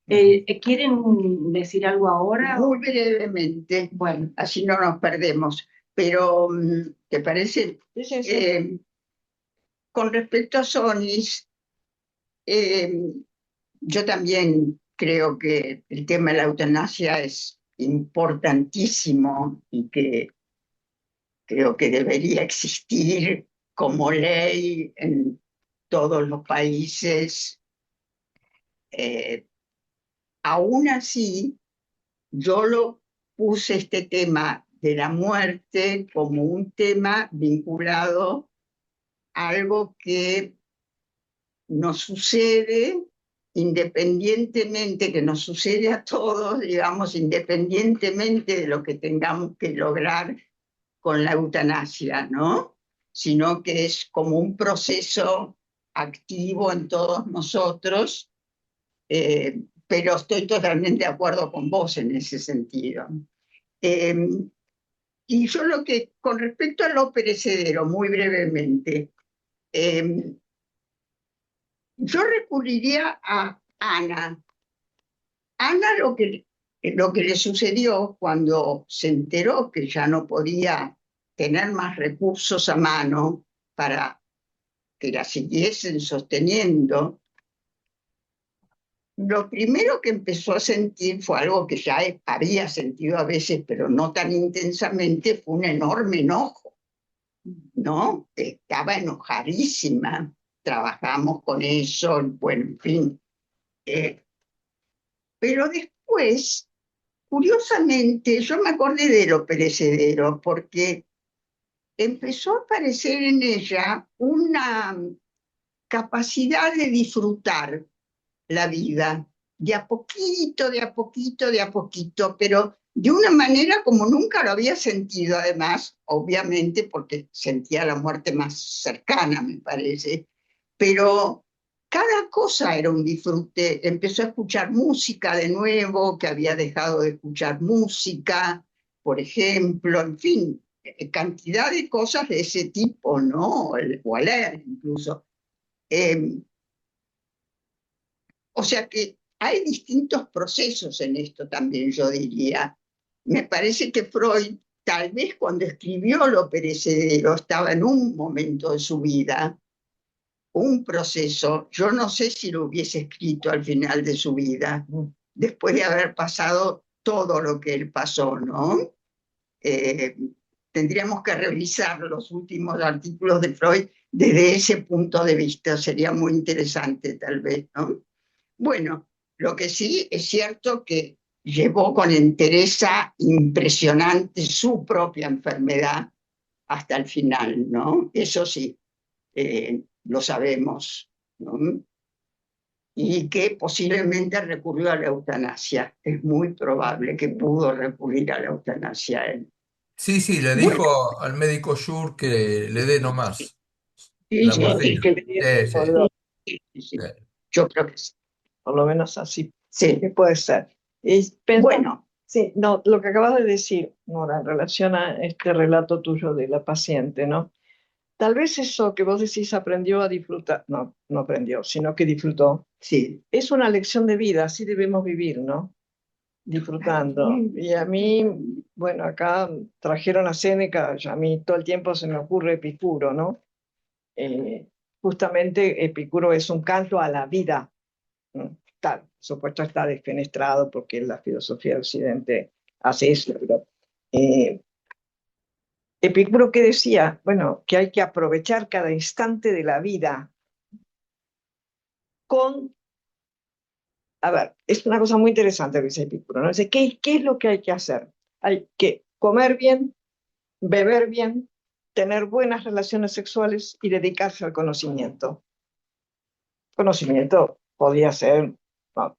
¿Quieren decir algo ahora? Muy brevemente, Bueno, así no nos perdemos, pero ¿te parece? Sí, sí, sí. Con respecto a Sonis, yo también creo que el tema de la eutanasia es importantísimo y que creo que debería existir como ley en todos los países. Aún así, yo lo puse este tema de la muerte como un tema vinculado a algo que nos sucede independientemente, que nos sucede a todos, digamos, independientemente de lo que tengamos que lograr con la eutanasia, ¿no? Sino que es como un proceso activo en todos nosotros, pero estoy totalmente de acuerdo con vos en ese sentido. Y yo con respecto a lo perecedero, muy brevemente, yo recurriría a Ana. Ana lo que le sucedió cuando se enteró que ya no podía tener más recursos a mano para que la siguiesen sosteniendo, lo primero que empezó a sentir fue algo que ya había sentido a veces, pero no tan intensamente, fue un enorme enojo, ¿no? Estaba enojadísima, trabajamos con eso, bueno, en fin. Pero después, curiosamente, yo me acordé de lo perecedero, porque empezó a aparecer en ella una capacidad de disfrutar la vida, de a poquito, de a poquito, de a poquito, pero de una manera como nunca lo había sentido, además, obviamente, porque sentía la muerte más cercana, me parece, pero cada cosa era un disfrute. Empezó a escuchar música de nuevo, que había dejado de escuchar música, por ejemplo, en fin, cantidad de cosas de ese tipo, ¿no? O a leer incluso. O sea que hay distintos procesos en esto también, yo diría. Me parece que Freud, tal vez cuando escribió Lo perecedero, estaba en un momento de su vida, un proceso. Yo no sé si lo hubiese escrito al final de su vida, después de haber pasado todo lo que él pasó, ¿no? Tendríamos que revisar los últimos artículos de Freud desde ese punto de vista, sería muy interesante tal vez, ¿no? Bueno, lo que sí es cierto que llevó con entereza impresionante su propia enfermedad hasta el final, ¿no? Eso sí, lo sabemos, ¿no? Y que posiblemente recurrió a la eutanasia. Es muy probable que pudo recurrir a la eutanasia él. Sí, le Bueno, dijo al médico Schur que le dé nomás sí, la sí, Sí, morfina. que le dieron Sí, dolor, sí, sí, sí. yo creo que sí. por lo menos así Sí, que puede ser. Y bueno, sí, no, lo que acabas de decir, Nora, en relación a este relato tuyo de la paciente, ¿no? Tal vez eso que vos decís aprendió a disfrutar, no aprendió, sino que disfrutó. sí. Es una lección de vida, así debemos vivir, ¿no? Disfrutando. Y a mí, bueno, acá trajeron a Séneca, a mí todo el tiempo se me ocurre Epicuro, ¿no? Justamente Epicuro es un canto a la vida. Por supuesto está defenestrado porque la filosofía de Occidente hace eso, pero Epicuro que decía, bueno, que hay que aprovechar cada instante de la vida con, a ver, es una cosa muy interesante lo que dice Epicuro, ¿no? Dice, ¿qué es lo que hay que hacer? Hay que comer bien, beber bien, tener buenas relaciones sexuales y dedicarse al conocimiento. Conocimiento podía ser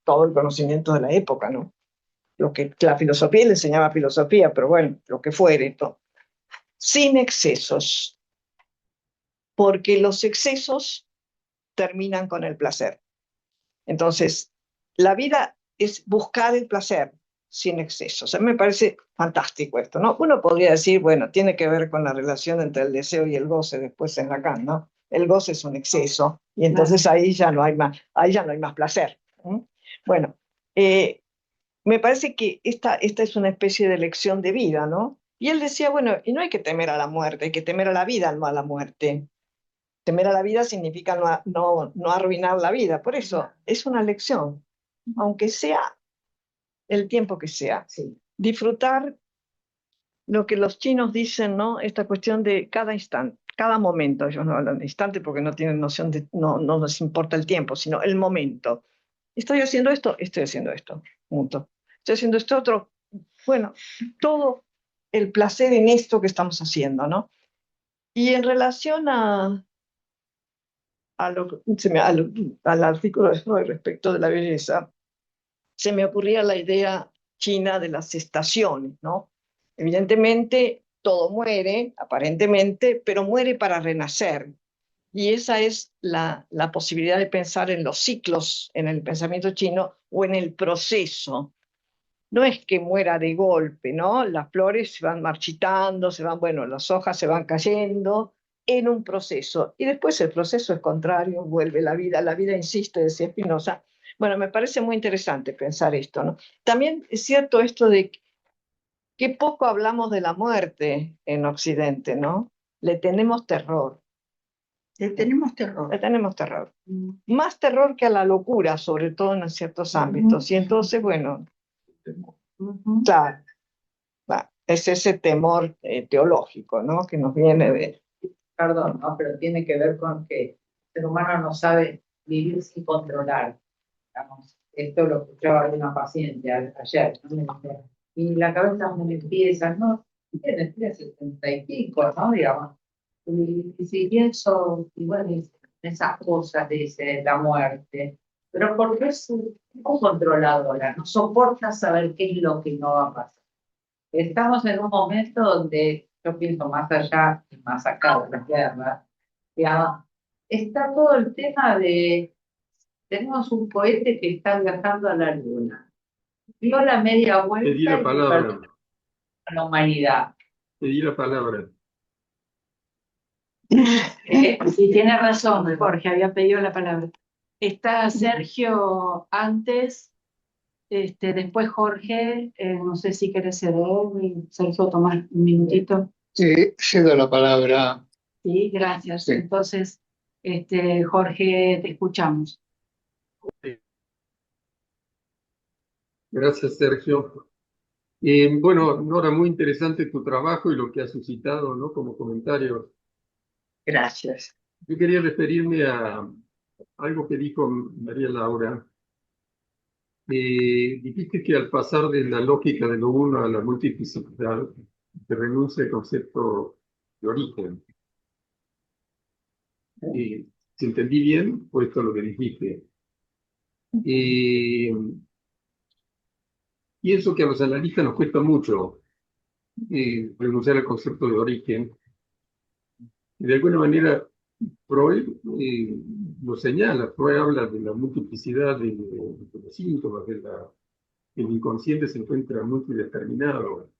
todo el conocimiento de la época, ¿no? Lo que la filosofía le enseñaba filosofía, pero bueno, lo que fuere, todo. Sin excesos, porque los excesos terminan con el placer. Entonces, la vida es buscar el placer sin excesos. A mí me parece fantástico esto, ¿no? Uno podría decir, bueno, tiene que ver con la relación entre el deseo y el goce después en Lacan, ¿no? El goce es un exceso y entonces ahí ya no hay más placer. Bueno, me parece que esta es una especie de lección de vida, ¿no? Y él decía, bueno, y no hay que temer a la muerte, hay que temer a la vida, no a la muerte. Temer a la vida significa no arruinar la vida. Por eso es una lección, aunque sea el tiempo que sea. Sí. Disfrutar lo que los chinos dicen, ¿no? Esta cuestión de cada instante, cada momento. Ellos no hablan de instante porque no tienen noción de, no les importa el tiempo, sino el momento. Estoy haciendo esto, punto. Estoy haciendo esto otro. Bueno, todo el placer en esto que estamos haciendo, ¿no? Y en relación al artículo de Freud respecto de la belleza, se me ocurría la idea china de las estaciones, ¿no? Evidentemente, todo muere, aparentemente, pero muere para renacer. Y esa es la posibilidad de pensar en los ciclos en el pensamiento chino o en el proceso. No es que muera de golpe, ¿no? Las flores se van marchitando, bueno, las hojas se van cayendo en un proceso. Y después el proceso es contrario, vuelve la vida insiste, decía Spinoza. Bueno, me parece muy interesante pensar esto, ¿no? También es cierto esto de que poco hablamos de la muerte en Occidente, ¿no? Le tenemos terror. Le tenemos terror. Le tenemos terror. Más terror que a la locura, sobre todo en ciertos ámbitos. Y entonces, bueno, claro, es ese temor teológico, ¿no? Que nos viene de... Perdón, ¿no? Pero tiene que ver con que el ser humano no sabe vivir sin controlar. Digamos. Esto lo escuchaba de una paciente ayer, ¿no? Y la cabeza me empieza, no, tiene 75, ¿no? Digamos. Y si pienso, igual en esas cosas, dice la muerte, pero porque es un controladora, no soporta saber qué es lo que no va a pasar. Estamos en un momento donde yo pienso más allá y más acá de la guerra, digamos, está todo el tema de, tenemos un cohete que está viajando a la luna, dio la media vuelta Pedí la y palabra. perdió a la humanidad. Pedí la palabra. Sí, tiene razón, Jorge, había pedido la palabra. Está Sergio antes, después Jorge, no sé si querés ceder, Sergio, tomar un minutito. Sí, cedo la palabra. Sí, gracias. Sí. Entonces, Jorge, te escuchamos. Gracias, Sergio. Bueno, Nora, muy interesante tu trabajo y lo que has suscitado, ¿no? Como comentario. Gracias. Yo quería referirme a algo que dijo María Laura. Dijiste que al pasar de la lógica de lo uno a la multiplicidad, se renuncia al concepto de origen. Si entendí bien, fue esto lo que dijiste. Pienso que a los analistas nos cuesta mucho renunciar al concepto de origen. De alguna manera, Freud lo señala. Freud habla de la multiplicidad de los síntomas, el inconsciente se encuentra multideterminado.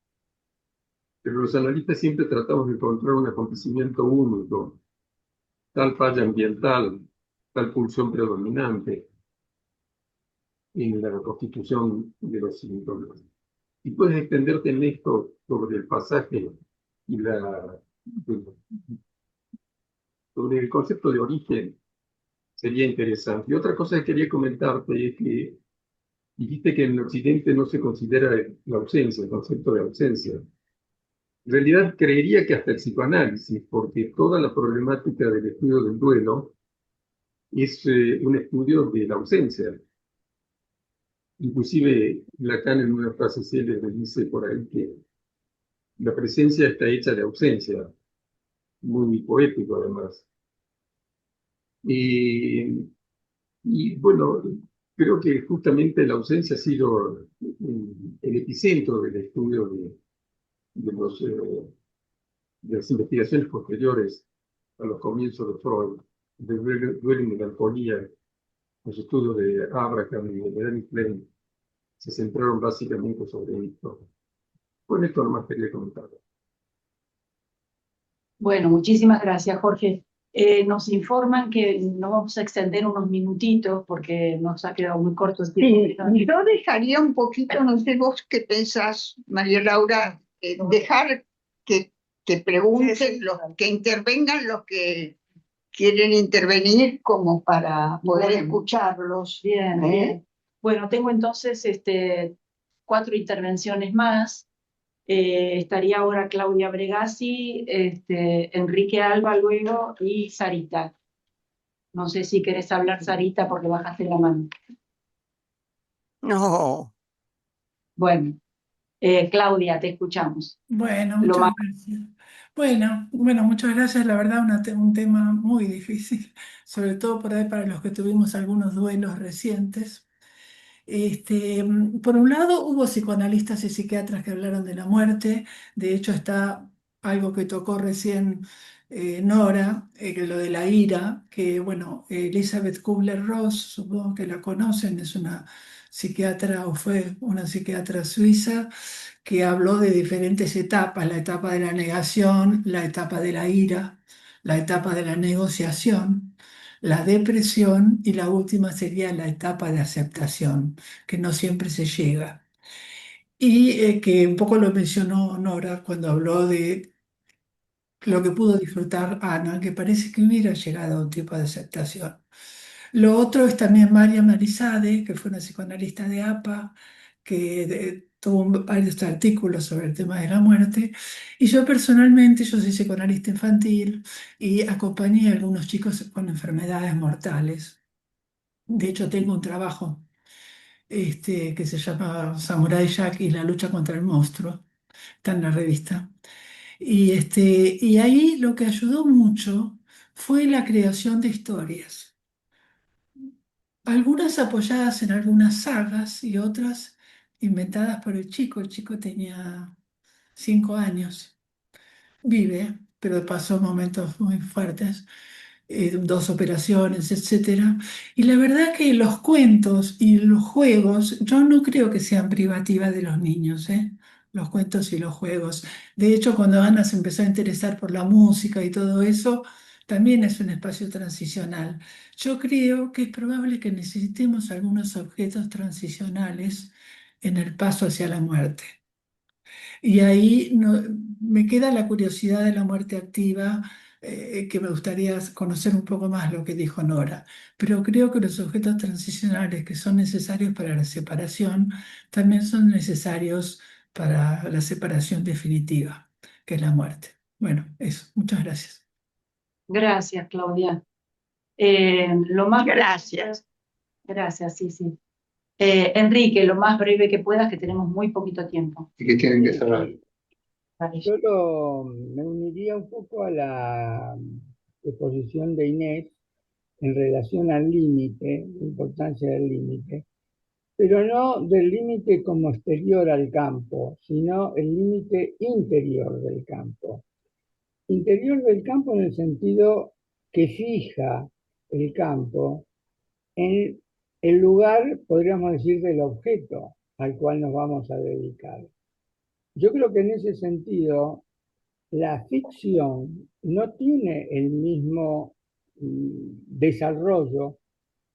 Pero los analistas siempre tratamos de encontrar un acontecimiento único, tal falla ambiental, tal pulsión predominante en la constitución de los síntomas. Y puedes extenderte en esto sobre el pasaje y sobre el concepto de origen, sería interesante. Y otra cosa que quería comentarte es que dijiste que en Occidente no se considera la ausencia, el concepto de ausencia. En realidad creería que hasta el psicoanálisis, porque toda la problemática del estudio del duelo es un estudio de la ausencia. Inclusive Lacan en una frase célebre dice por ahí que la presencia está hecha de ausencia, muy poético además. Y bueno, creo que justamente la ausencia ha sido el epicentro del estudio de las investigaciones posteriores a los comienzos de Freud, de duelo y melancolía. Los estudios de Abraham y de Melanie Klein se centraron básicamente sobre esto. Con esto nomás quería comentar. Bueno, muchísimas gracias, Jorge. Nos informan que nos vamos a extender unos minutitos porque nos ha quedado muy corto el tiempo. Sí, yo dejaría un poquito, no sé vos qué pensás, María Laura, dejar que pregunten, que intervengan los que quieren intervenir como para poder escucharlos. Bien, bien. Bueno, tengo entonces 4 intervenciones más. Estaría ahora Claudia Bregasi, Enrique Alba luego y Sarita. No sé si querés hablar, Sarita, porque bajaste la mano. No. Bueno, Claudia, te escuchamos. Bueno, muchas gracias. Bueno, muchas gracias. La verdad, un tema muy difícil, sobre todo por ahí para los que tuvimos algunos duelos recientes. Por un lado, hubo psicoanalistas y psiquiatras que hablaron de la muerte. De hecho, está algo que tocó recién Nora, lo de la ira, que bueno, Elizabeth Kubler-Ross, supongo que la conocen, es una psiquiatra o fue una psiquiatra suiza que habló de diferentes etapas: la etapa de la negación, la etapa de la ira, la etapa de la negociación, la depresión y la última sería la etapa de aceptación, que no siempre se llega. Y que un poco lo mencionó Nora cuando habló de lo que pudo disfrutar Ana, que parece que hubiera llegado a un tipo de aceptación. Lo otro es también María Marizade, que fue una psicoanalista de APA, que tuvo varios artículos sobre el tema de la muerte. Y yo personalmente, yo soy psicoanalista infantil y acompañé a algunos chicos con enfermedades mortales. De hecho, tengo un trabajo que se llama Samurai Jack y la lucha contra el monstruo. Está en la revista. Y ahí lo que ayudó mucho fue la creación de historias. Algunas apoyadas en algunas sagas y otras inventadas por el chico. El chico tenía 5 años. Vive, pero pasó momentos muy fuertes, 2 operaciones, etcétera. Y la verdad que los cuentos y los juegos, yo no creo que sean privativas de los niños, los cuentos y los juegos. De hecho, cuando Ana se empezó a interesar por la música y todo eso, también es un espacio transicional. Yo creo que es probable que necesitemos algunos objetos transicionales en el paso hacia la muerte. Y ahí me queda la curiosidad de la muerte activa, que me gustaría conocer un poco más lo que dijo Nora. Pero creo que los objetos transicionales que son necesarios para la separación también son necesarios para la separación definitiva, que es la muerte. Bueno, eso. Muchas gracias. Gracias, Claudia. Lo más Gracias. Gracias, sí, sí. Enrique, lo más breve que puedas, que tenemos muy poquito tiempo. Y que tienen que cerrar. Yo me uniría un poco a la exposición de Inés en relación al límite, la importancia del límite, pero no del límite como exterior al campo, sino el límite interior del campo. Interior del campo en el sentido que fija el campo en el lugar, podríamos decir, del objeto al cual nos vamos a dedicar. Yo creo que en ese sentido la ficción no tiene el mismo desarrollo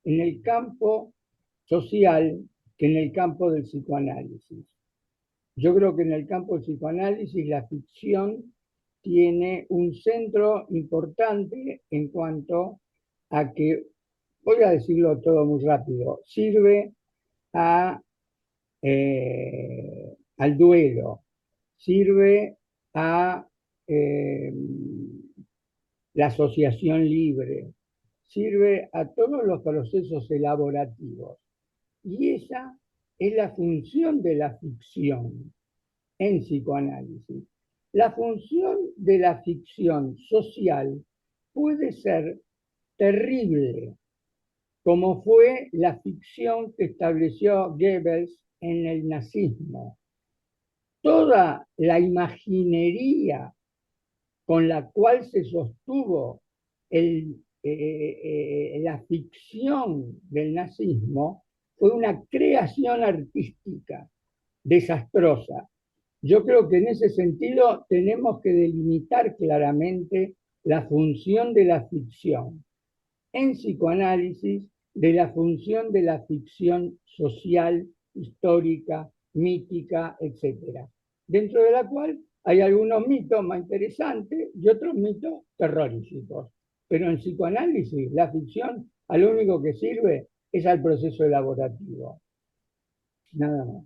en el campo social que en el campo del psicoanálisis. Yo creo que en el campo del psicoanálisis la ficción tiene un centro importante en cuanto a que, voy a decirlo todo muy rápido, sirve al duelo, sirve a la asociación libre, sirve a todos los procesos elaborativos. Y esa es la función de la ficción en psicoanálisis. La función de la ficción social puede ser terrible, como fue la ficción que estableció Goebbels en el nazismo. Toda la imaginería con la cual se sostuvo la ficción del nazismo fue una creación artística desastrosa. Yo creo que en ese sentido tenemos que delimitar claramente la función de la ficción en psicoanálisis, de la función de la ficción social, histórica, mítica, etc. Dentro de la cual hay algunos mitos más interesantes y otros mitos terroríficos. Pero en psicoanálisis, la ficción a lo único que sirve es al proceso elaborativo. Nada más.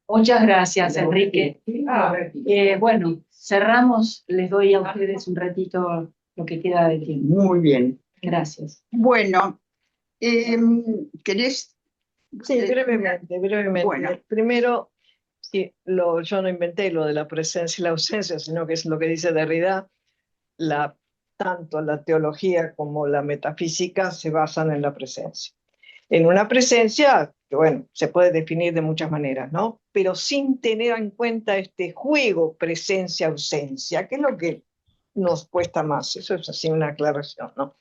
Muchas gracias, Enrique. Bueno, cerramos. Les doy a ustedes un ratito lo que queda de tiempo. Muy bien. Gracias. Bueno, ¿querés? Sí, brevemente. Bueno. Primero, sí, yo no inventé lo de la presencia y la ausencia, sino que es lo que dice Derrida. Tanto la teología como la metafísica se basan en la presencia. En una presencia que, bueno, se puede definir de muchas maneras, ¿no? Pero sin tener en cuenta este juego presencia-ausencia, que es lo que nos cuesta más. Eso es así una aclaración, ¿no?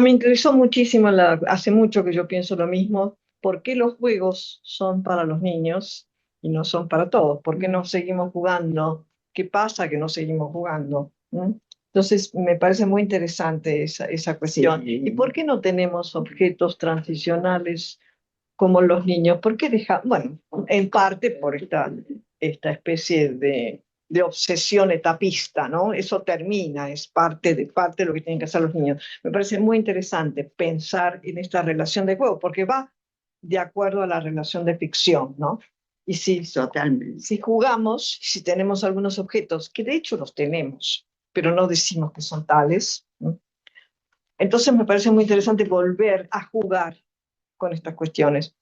Me interesó muchísimo, hace mucho que yo pienso lo mismo, ¿por qué los juegos son para los niños y no son para todos? ¿Por qué no seguimos jugando? ¿Qué pasa que no seguimos jugando? Entonces, me parece muy interesante esa cuestión. Sí. ¿Y por qué no tenemos objetos transicionales como los niños? ¿Por qué bueno, en parte por esta especie de obsesión etapista, ¿no? Eso termina, es parte de lo que tienen que hacer los niños. Me parece muy interesante pensar en esta relación de juego, porque va de acuerdo a la relación de ficción, ¿no? Y si jugamos, si tenemos algunos objetos, que de hecho los tenemos, pero no decimos que son tales, ¿no? Entonces me parece muy interesante volver a jugar con estas cuestiones.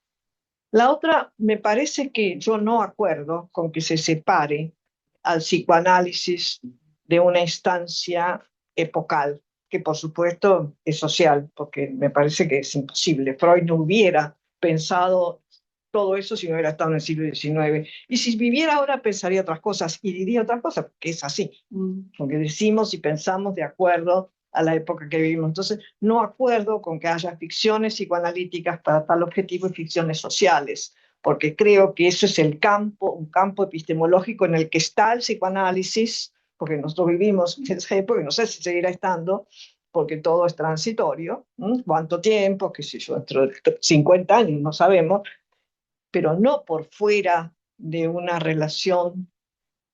La otra, me parece que yo no acuerdo con que se separe al psicoanálisis de una instancia epocal, que por supuesto es social, porque me parece que es imposible. Freud no hubiera pensado todo eso si no hubiera estado en el siglo XIX. Y si viviera ahora pensaría otras cosas y diría otras cosas, porque es así. Porque decimos y pensamos de acuerdo a la época que vivimos. Entonces, no acuerdo con que haya ficciones psicoanalíticas para tal objetivo y ficciones sociales, porque creo que eso es un campo epistemológico en el que está el psicoanálisis, porque nosotros vivimos en esa época, y no sé si seguirá estando, porque todo es transitorio. ¿Cuánto tiempo? Qué sé yo, dentro de 50 años, no sabemos, pero no por fuera de una relación,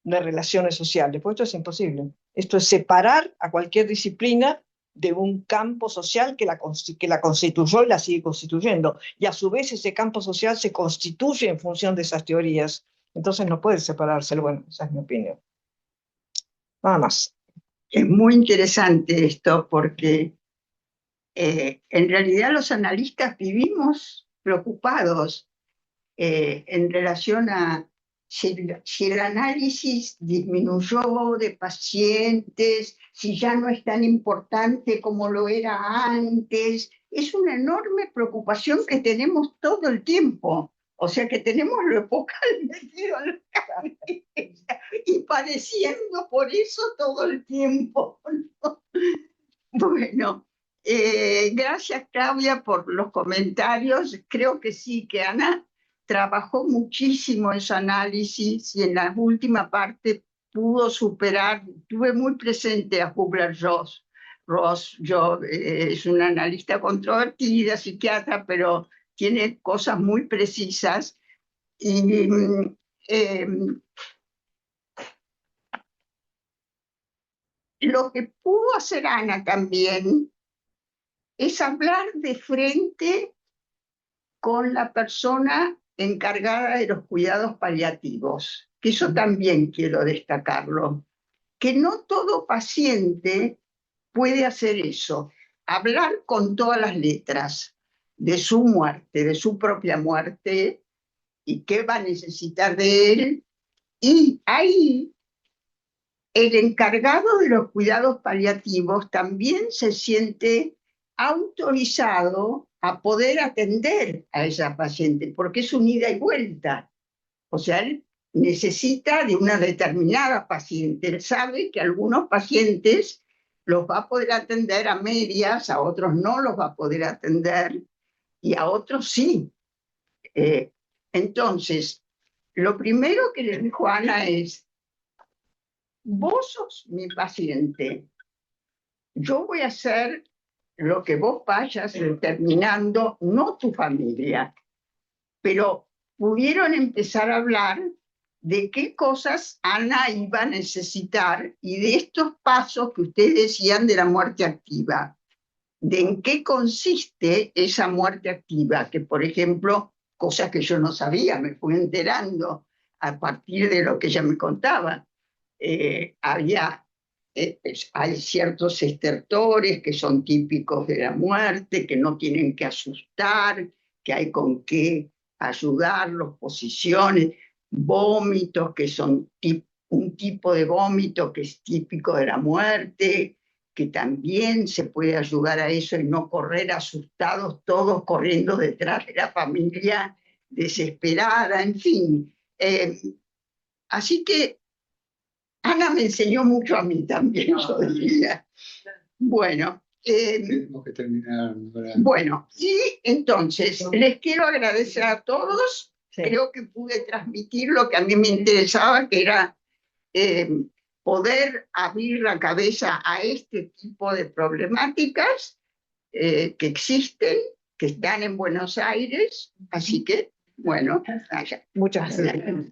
de relaciones sociales, porque esto es imposible. Esto es separar a cualquier disciplina de un campo social que la constituyó y la sigue constituyendo. Y a su vez ese campo social se constituye en función de esas teorías. Entonces no puede separarse. Bueno, esa es mi opinión. Nada más. Es muy interesante esto porque en realidad los analistas vivimos preocupados en relación a si el análisis disminuyó de pacientes, si ya no es tan importante como lo era antes. Es una enorme preocupación que tenemos todo el tiempo. O sea que tenemos lo epocal metido en la cabeza y padeciendo por eso todo el tiempo, ¿no? Bueno, gracias Claudia por los comentarios. Creo que sí, que Ana trabajó muchísimo en su análisis y en la última parte pudo superar. Tuve muy presente a Kubler-Ross. Es una analista controvertida, psiquiatra, pero tiene cosas muy precisas. Y lo que pudo hacer Ana también es hablar de frente con la persona encargada de los cuidados paliativos, que eso también quiero destacarlo, que no todo paciente puede hacer eso, hablar con todas las letras de su muerte, de su propia muerte, y qué va a necesitar de él, y ahí el encargado de los cuidados paliativos también se siente autorizado a poder atender a esa paciente, porque es un ida y vuelta. O sea, él necesita de una determinada paciente. Él sabe que algunos pacientes los va a poder atender a medias, a otros no los va a poder atender, y a otros sí. Entonces, lo primero que le dijo Ana es: vos sos mi paciente, yo voy a hacer lo que vos vayas determinando, no tu familia. Pero pudieron empezar a hablar de qué cosas Ana iba a necesitar y de estos pasos que ustedes decían de la muerte activa, de en qué consiste esa muerte activa, que por ejemplo, cosas que yo no sabía, me fui enterando a partir de lo que ella me contaba. Hay ciertos estertores que son típicos de la muerte, que no tienen que asustar, que hay con qué ayudarlos, posiciones, vómitos que son un tipo de vómito que es típico de la muerte, que también se puede ayudar a eso y no correr asustados todos corriendo detrás de la familia desesperada, en fin. Así que Ana me enseñó mucho a mí también, yo diría. Bueno, tenemos que terminar. Bueno, y entonces les quiero agradecer a todos. Sí. Creo que pude transmitir lo que a mí me interesaba, que era poder abrir la cabeza a este tipo de problemáticas que existen, que están en Buenos Aires. Así que, bueno, muchas gracias.